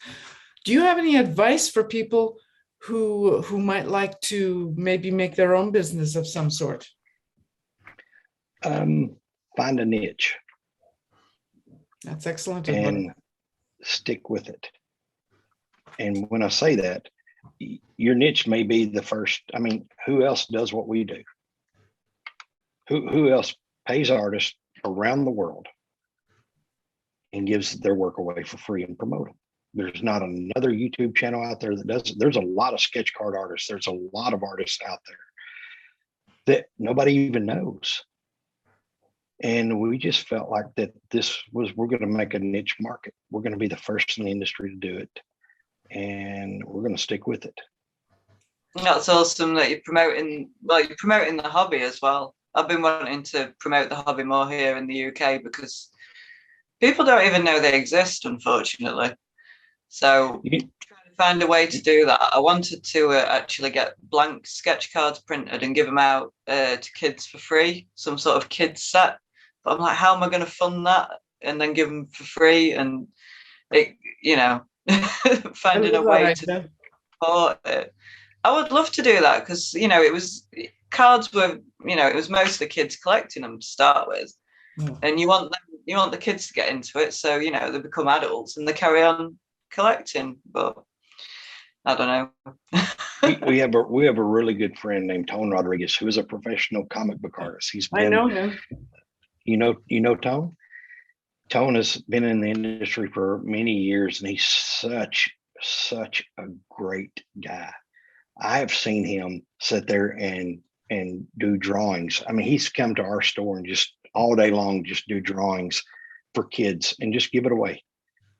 Do you have any advice for people who might like to maybe make their own business of some sort? Find a niche. That's excellent. And stick with it. And when I say that, your niche may be the first. Who else does what we do? Who else pays artists around the world and gives their work away for free and promote them? There's not another YouTube channel out there that does it. There's a lot of sketch card artists. There's a lot of artists out there that nobody even knows. And we just felt like that we're going to make a niche market. We're going to be the first in the industry to do it. And we're going to stick with it. That's awesome that you're promoting the hobby as well. I've been wanting to promote the hobby more here in the UK because people don't even know they exist, unfortunately. So You- trying to find a way to do that. I wanted to actually get blank sketch cards printed and give them out to kids for free, some sort of kids set. But I'm like, how am I going to fund that and then give them for free? And it, I finding a love that way to idea. support it. I would love to do that because it was cards were it was mostly kids collecting them to start with, Yeah. and you want the kids to get into it, so they become adults and they carry on collecting. But I don't know. we have a really good friend named Tone Rodriguez, who is a professional comic book artist. He's I been, know him. Tone. Tone has been in the industry for many years, and he's such a great guy. I have seen him sit there and do drawings. I mean, he's come to our store and just all day long just do drawings for kids and just give it away.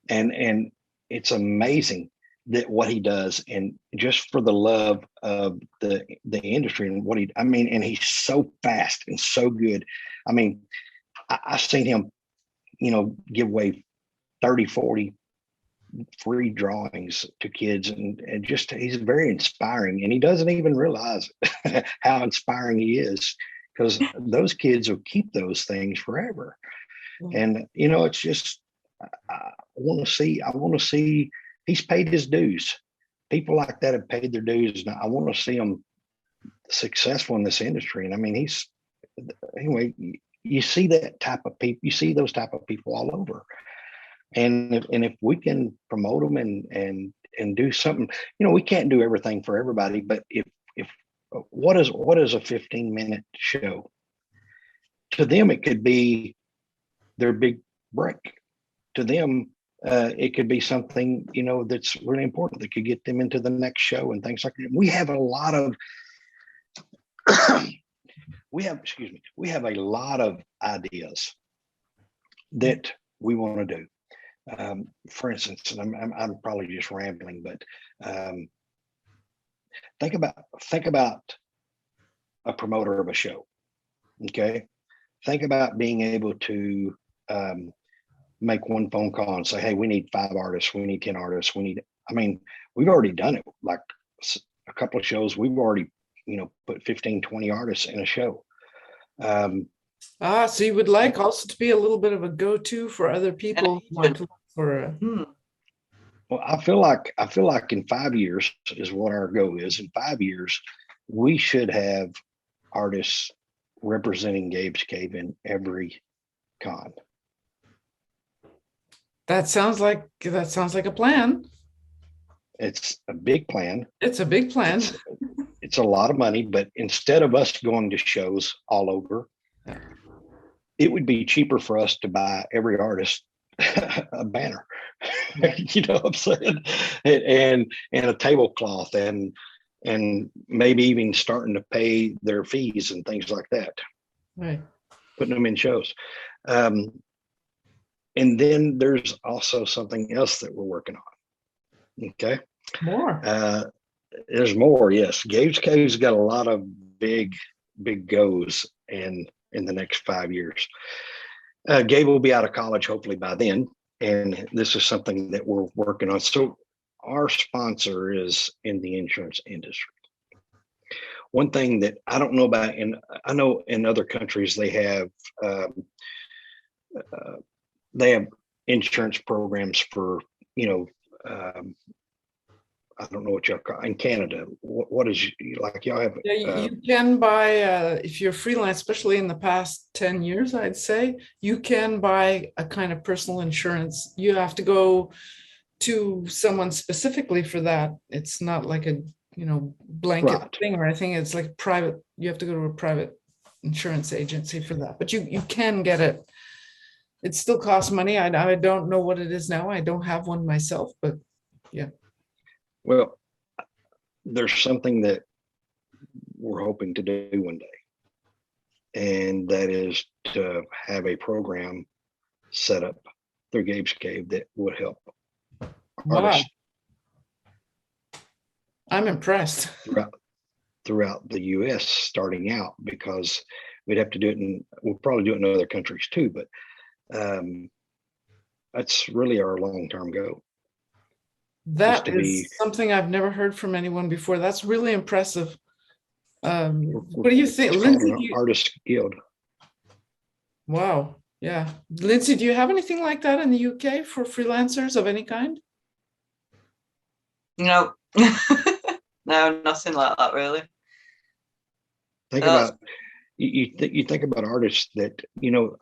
And it's amazing that what he does, and just for the love of the industry and and he's so fast and so good. I mean, I've seen him, give away 30, 40 free drawings to kids, and just he's very inspiring, and he doesn't even realize how inspiring he is, because those kids will keep those things forever. And it's just, I want to see he's paid his dues. People like that have paid their dues. Now I want to see him successful in this industry. And I mean, anyway, you see that type of people, you see those type of people all over. And if we can promote them and do something, we can't do everything for everybody, but if what is a 15-minute show to them? It could be their big break. To them, it could be something, that's really important that could get them into the next show and things like that. We have a lot of we have a lot of ideas that we want to do. For instance, and I'm probably just rambling, but think about a promoter of a show. Okay, think about being able to make one phone call and say, "Hey, we need 5 artists. We need 10 artists. We've already done it. Like a couple of shows, we've already put 15, 20 artists in a show." So you would like also to be a little bit of a go-to for other people who want to look for Well, I feel like in 5 years is what our goal is. In 5 years, we should have artists representing Gabe's Cave in every con. That sounds like a plan. It's a big plan. It's a big plan. It's a lot of money, but instead of us going to shows all over, it would be cheaper for us to buy every artist a banner. You know what I'm saying? And a tablecloth, and maybe even starting to pay their fees and things like that. Right. Putting them in shows. And then there's also something else that we're working on. Okay. More. There's more. Yes. Gabe's Cave's got a lot of big goes in the next 5 years. Gabe will be out of college hopefully by then, and this is something that we're working on. So our sponsor is in the insurance industry. One thing that I don't know about, and I know in other countries they have insurance programs for, I don't know what y'all call in Canada. What is, like, y'all have? Yeah, you can buy, if you're freelance, especially in the past 10 years, I'd say, you can buy a kind of personal insurance. You have to go to someone specifically for that. It's not like a, blanket thing or anything. It's like private. You have to go to a private insurance agency for that, but you can get it. It still costs money. I don't know what it is now. I don't have one myself, but yeah. Well, there's something that we're hoping to do one day, and that is to have a program set up through Gabe's Cave that would help artists. I'm impressed. Throughout the U.S. starting out, because we'd have to do it we'll probably do it in other countries too, but that's really our long-term goal. That to is be something I've never heard from anyone before. That's really impressive. we're- What do you think, it's called Lindsay? an artist guild. Wow. Yeah. Lindsay, do you have anything like that in the UK for freelancers of any kind? No, no, nothing like that really. Think Uh, about you think about artists that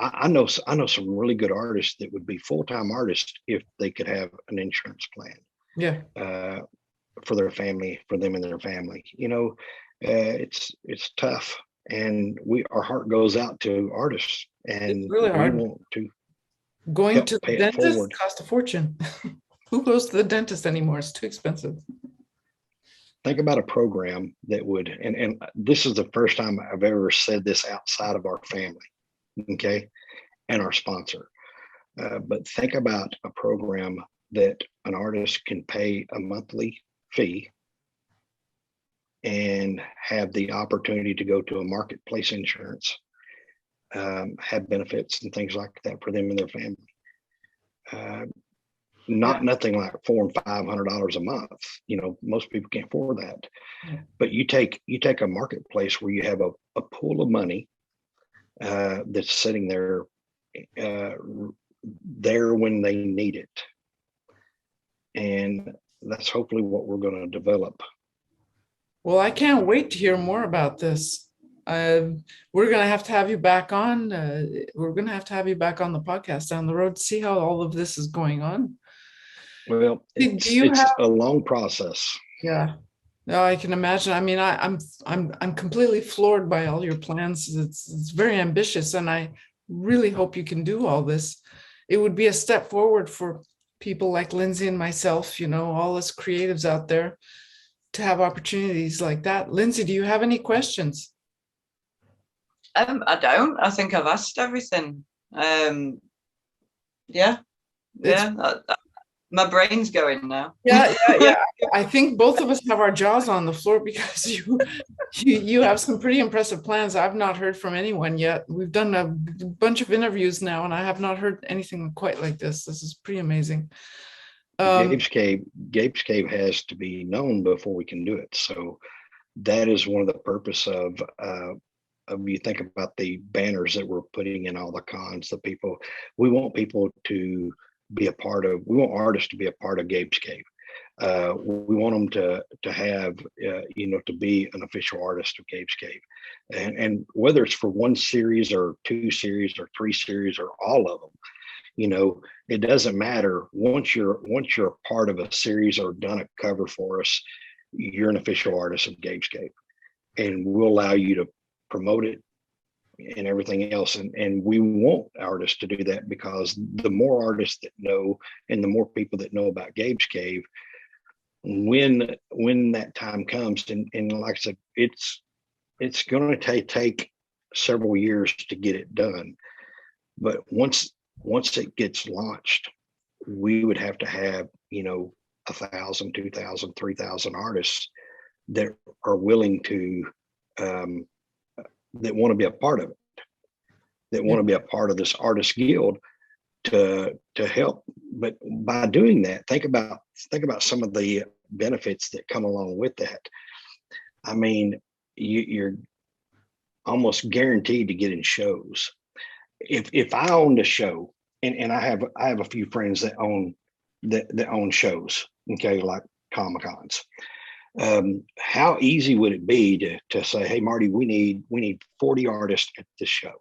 I know some really good artists that would be full-time artists if they could have an insurance plan Yeah. for their family, for them and their family. It's tough, and our heart goes out to artists, It's and really we hard. want to Going help to the pay it dentist forward. costs a fortune. Who goes to the dentist anymore? It's too expensive. Think about a program that would, and this is the first time I've ever said this outside of our family, okay, and our sponsor. But think about a program that an artist can pay a monthly fee and have the opportunity to go to a marketplace insurance, have benefits and things like that for them and their family. Nothing like $400 and $500 a month. Most people can't afford that. Yeah. But you take a marketplace where you have a pool of money that's sitting there when they need it, and that's hopefully what we're going to develop. Well, I can't wait to hear more about this. We're going to have you back on. We're going to have you back on the podcast down the road to see how all of this is going on. Well, it's a long process. Yeah. No, I can imagine. I mean, I'm completely floored by all your plans. It's very ambitious, and I really hope you can do all this. It would be a step forward for people like Lindsay and myself, all us creatives out there, to have opportunities like that. Lindsay, do you have any questions? I don't. I think I've asked everything. Yeah. My brain's going now. Yeah. I think both of us have our jaws on the floor because you have some pretty impressive plans. I've not heard from anyone yet. We've done a bunch of interviews now, and I have not heard anything quite like this. This is pretty amazing. Gabe's Cave has to be known before we can do it. So that is one of the purpose of you think about the banners that we're putting in all the cons. We want people to be a part of. We want artists to be a part of Gabe's Cave. We want them to have to be an official artist of Gabe's Cave, and whether it's for one series or two series or three series or all of them, it doesn't matter. Once you're a part of a series or done a cover for us, you're an official artist of Gabe's Cave, and we'll allow you to promote it and everything else. And we want artists to do that, because the more artists that know and the more people that know about Gabe's Cave, when that time comes, and like I said, it's going to take several years to get it done. But once it gets launched, we would have to have 1,000, 2,000, 3,000 artists that are willing to that want to be a part of it, that want to be a part of this artist guild to help. But by doing that, think about some of the benefits that come along with that. I mean, you're almost guaranteed to get in shows. If I owned a show, and I have a few friends that own shows, okay, like Comic-Cons. How easy would it be to say, hey, Marty, we need 40 artists at this show?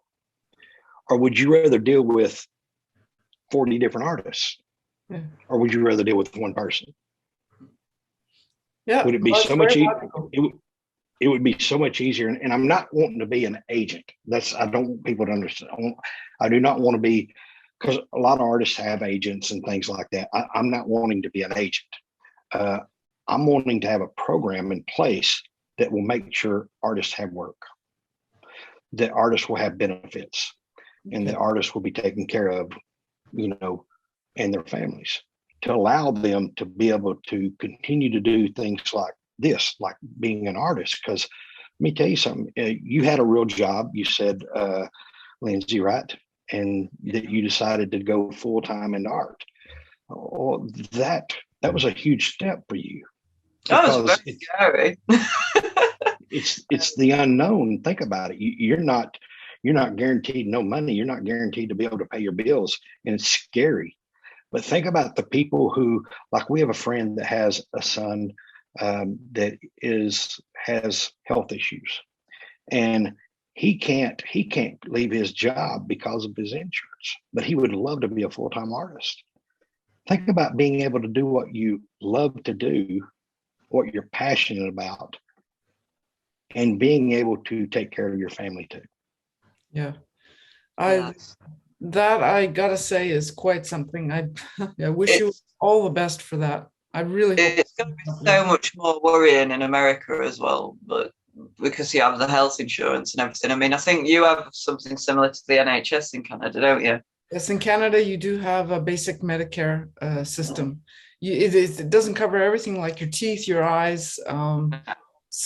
Or would you rather deal with 40 different artists? Yeah. Or would you rather deal with one person? Yeah. Would it be so much easier? It would be so much easier. And I'm not wanting to be an agent. I don't want people to understand. I do not want to be, because a lot of artists have agents and things like that. I'm not wanting to be an agent. I'm wanting to have a program in place that will make sure artists have work, that artists will have benefits, and that artists will be taken care of, and their families, to allow them to be able to continue to do things like this, like being an artist. Because let me tell you something, you had a real job, you said, Lindsay, right? and that you decided to go full time into art. Oh, that was a huge step for you, That was because very scary. it's the unknown. Think about it. You're not guaranteed no money. You're not guaranteed to be able to pay your bills, and it's scary. But think about the people who, like, we have a friend that has a son that has health issues, and he can't leave his job because of his insurance, but he would love to be a full-time artist. Think about being able to do what you love to do, what you're passionate about, and being able to take care of your family too. Yeah. I gotta say is quite something. I wish you It's all the best for that. I really hope. it's going to be so much more worrying in America as well, but because you have the health insurance and everything. I mean, I think you have something similar to the NHS in Canada, don't you? Yes, in Canada, you do have a basic Medicare system. It doesn't cover everything like your teeth, your eyes, some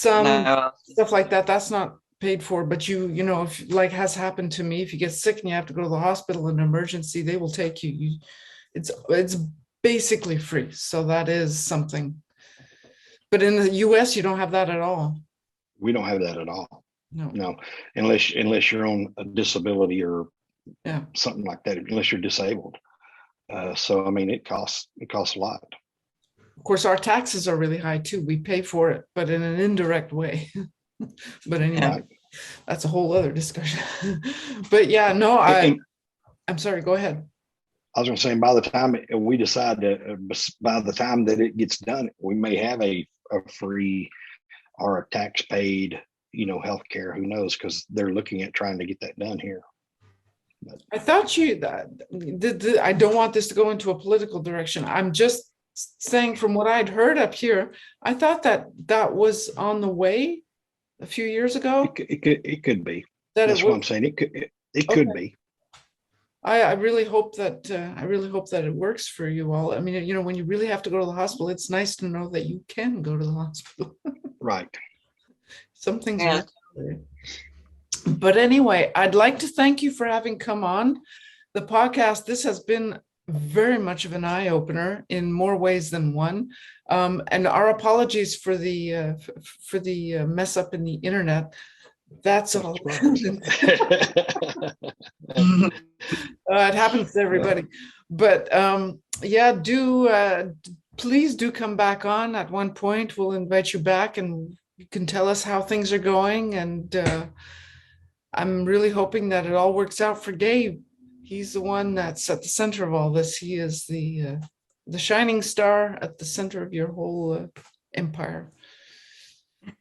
No, stuff like that. That's not paid for, but you know, if like has happened to me, if you get sick and you have to go to the hospital in an emergency, they will take you. It's basically free. So that is something. But in the US, you don't have that at all. We don't have that at all. No. No, unless you're on a disability or Yeah. something like that, unless you're disabled. So I mean, it costs a lot. Of course, our taxes are really high too. We pay for it, but in an indirect way. But anyway, Right. that's a whole other discussion. But yeah, no, And I'm sorry, go ahead. I was going to say, by the time we decide to, by the time that it gets done, we may have a free or a tax paid, healthcare. Who knows? Because they're looking at trying to get that done here. I thought I don't want this to go into a political direction. I'm just saying from what I'd heard up here, I thought that was on the way a few years ago. It could be. That That's what I'm saying. It could be. I really hope that it works for you all. I mean, when you really have to go to the hospital, it's nice to know that you can go to the hospital. Right. Some things yeah. are. But anyway, I'd like to thank you for having come on the podcast. This has been very much of an eye-opener in more ways than one. And our apologies for the mess up in the internet. That's all. It happens to everybody. But yeah, please do come back on at one point. We'll invite you back and you can tell us how things are going. And I'm really hoping that it all works out for Gabe. He's the one that's at the center of all this. He is the shining star at the center of your whole empire.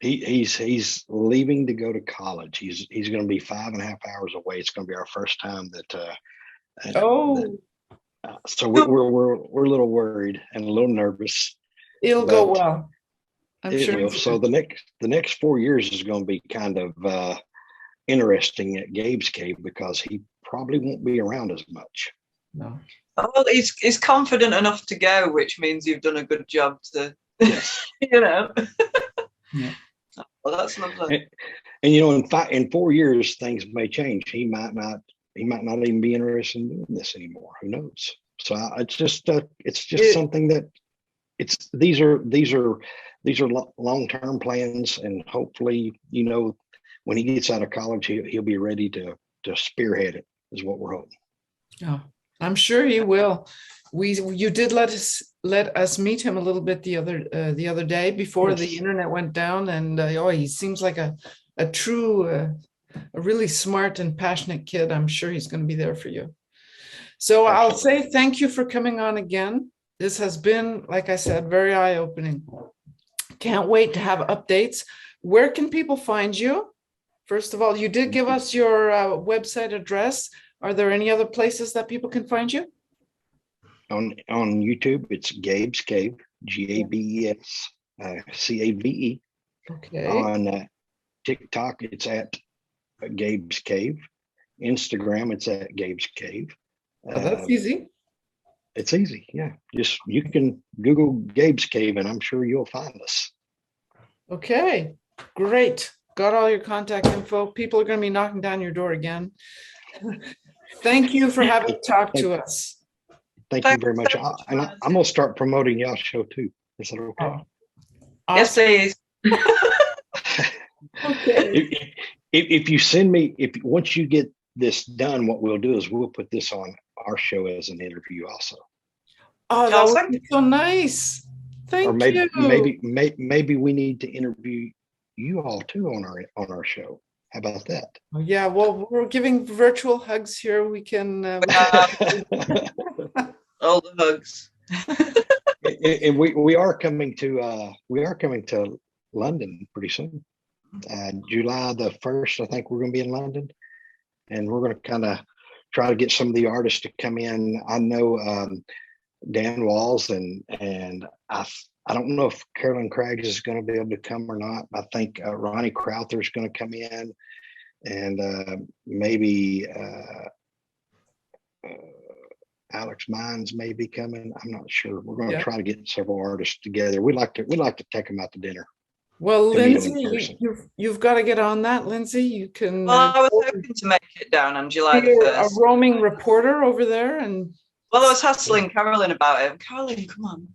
He's leaving to go to college. He's going to be 5.5 hours away. It's going to be our first time that. So we're a little worried and a little nervous. It'll go well. I'm sure it will. So the next 4 years is going to be kind of interesting at Gabe's Cave because he probably won't be around as much. No. Well, he's confident enough to go, which means you've done a good job to, Yes. Yeah. Well, that's lovely. And in 4 years, things may change. He might not even be interested in doing this anymore. Who knows? So it's just something that these are long-term plans, and hopefully, when he gets out of college, he'll be ready to spearhead it. Is what we're hoping. Oh, I'm sure he will. You did let us meet him a little bit the other day before the internet went down, and he seems like a true, a really smart and passionate kid. I'm sure he's going to be there for you. So I'll say thank you for coming on again. This has been, like I said, very eye-opening. Can't wait to have updates. Where can people find you? First of all, you did give us your website address. Are there any other places that people can find you? On YouTube, it's Gabe's Cave, GABES CAVE. Okay. On TikTok, it's at Gabe's Cave. Instagram, it's at Gabe's Cave. That's easy. It's easy, yeah. Just you can Google Gabe's Cave, and I'm sure you'll find us. Okay, great. Got all your contact info. People are going to be knocking down your door again. Thank you for having talked to us. Thank you Thank very you much. so much, And Marty. I'm gonna start promoting y'all's show too. Is that okay? Oh, Yes, awesome. please. Okay. If you send me, if once you get this done, what we'll do is we'll put this on our show as an interview also. Oh, that would be so nice. Or Thank maybe you. maybe we need to interview you all too on our show. How about that? Oh, yeah, well, we're giving virtual hugs here. We can. All the hugs. And we are coming to London pretty soon. July the 1st, I think we're going to be in London, and we're going to kind of try to get some of the artists to come in. I know Dan Walls and I don't know if Carolyn Craggs is going to be able to come or not. I think Ronnie Crowther is going to come in, and maybe Alex Mines may be coming. I'm not sure. We're going to try to get several artists together. We'd like to take them out to dinner. Well, to meet them in Lindsey, person. you've got to get on that, Lindsey. You can Well, I was hoping to make it down on July the be a 1st. roaming reporter over there, and Well, I was hassling Carolyn about it. Carolyn, come on.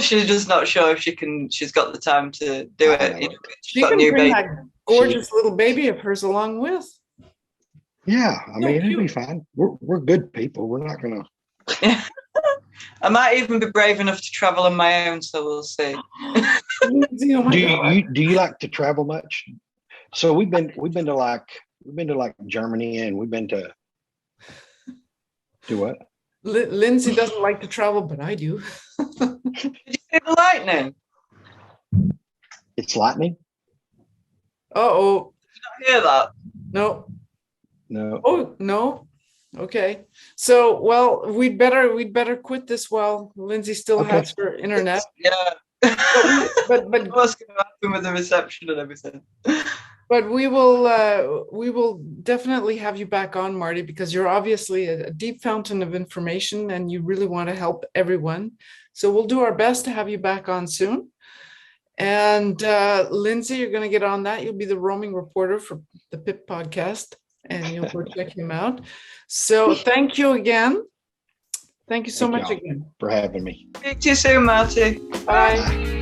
She's just not sure if she's got the time to do it. You know, she got a can new bring baby. that gorgeous little baby of hers along with. Yeah, I mean, it'll be cute. fine. We're good people. We're not gonna. I might even be brave enough to travel on my own, so we'll see. Lindsey, oh my God. Do you like to travel much? So we've been to like Germany, and we've been to do what? Lindsey doesn't like to travel, but I do. Did you see the lightning? It's lightning? Uh-oh. Did you not hear that? No. No. Oh, no. Okay. So, well, we'd better quit this while Lindsey still has her internet. Yeah. But What's going to happen with the reception and everything? But we will definitely have you back on, Marty, because you're obviously a deep fountain of information and you really want to help everyone. So we'll do our best to have you back on soon. And Lindsey, you're going to get on that. You'll be the roaming reporter for the PiP podcast, and you'll go check him out. So thank you again. Thank you so much again for having me. Speak to you soon, Marty. Bye.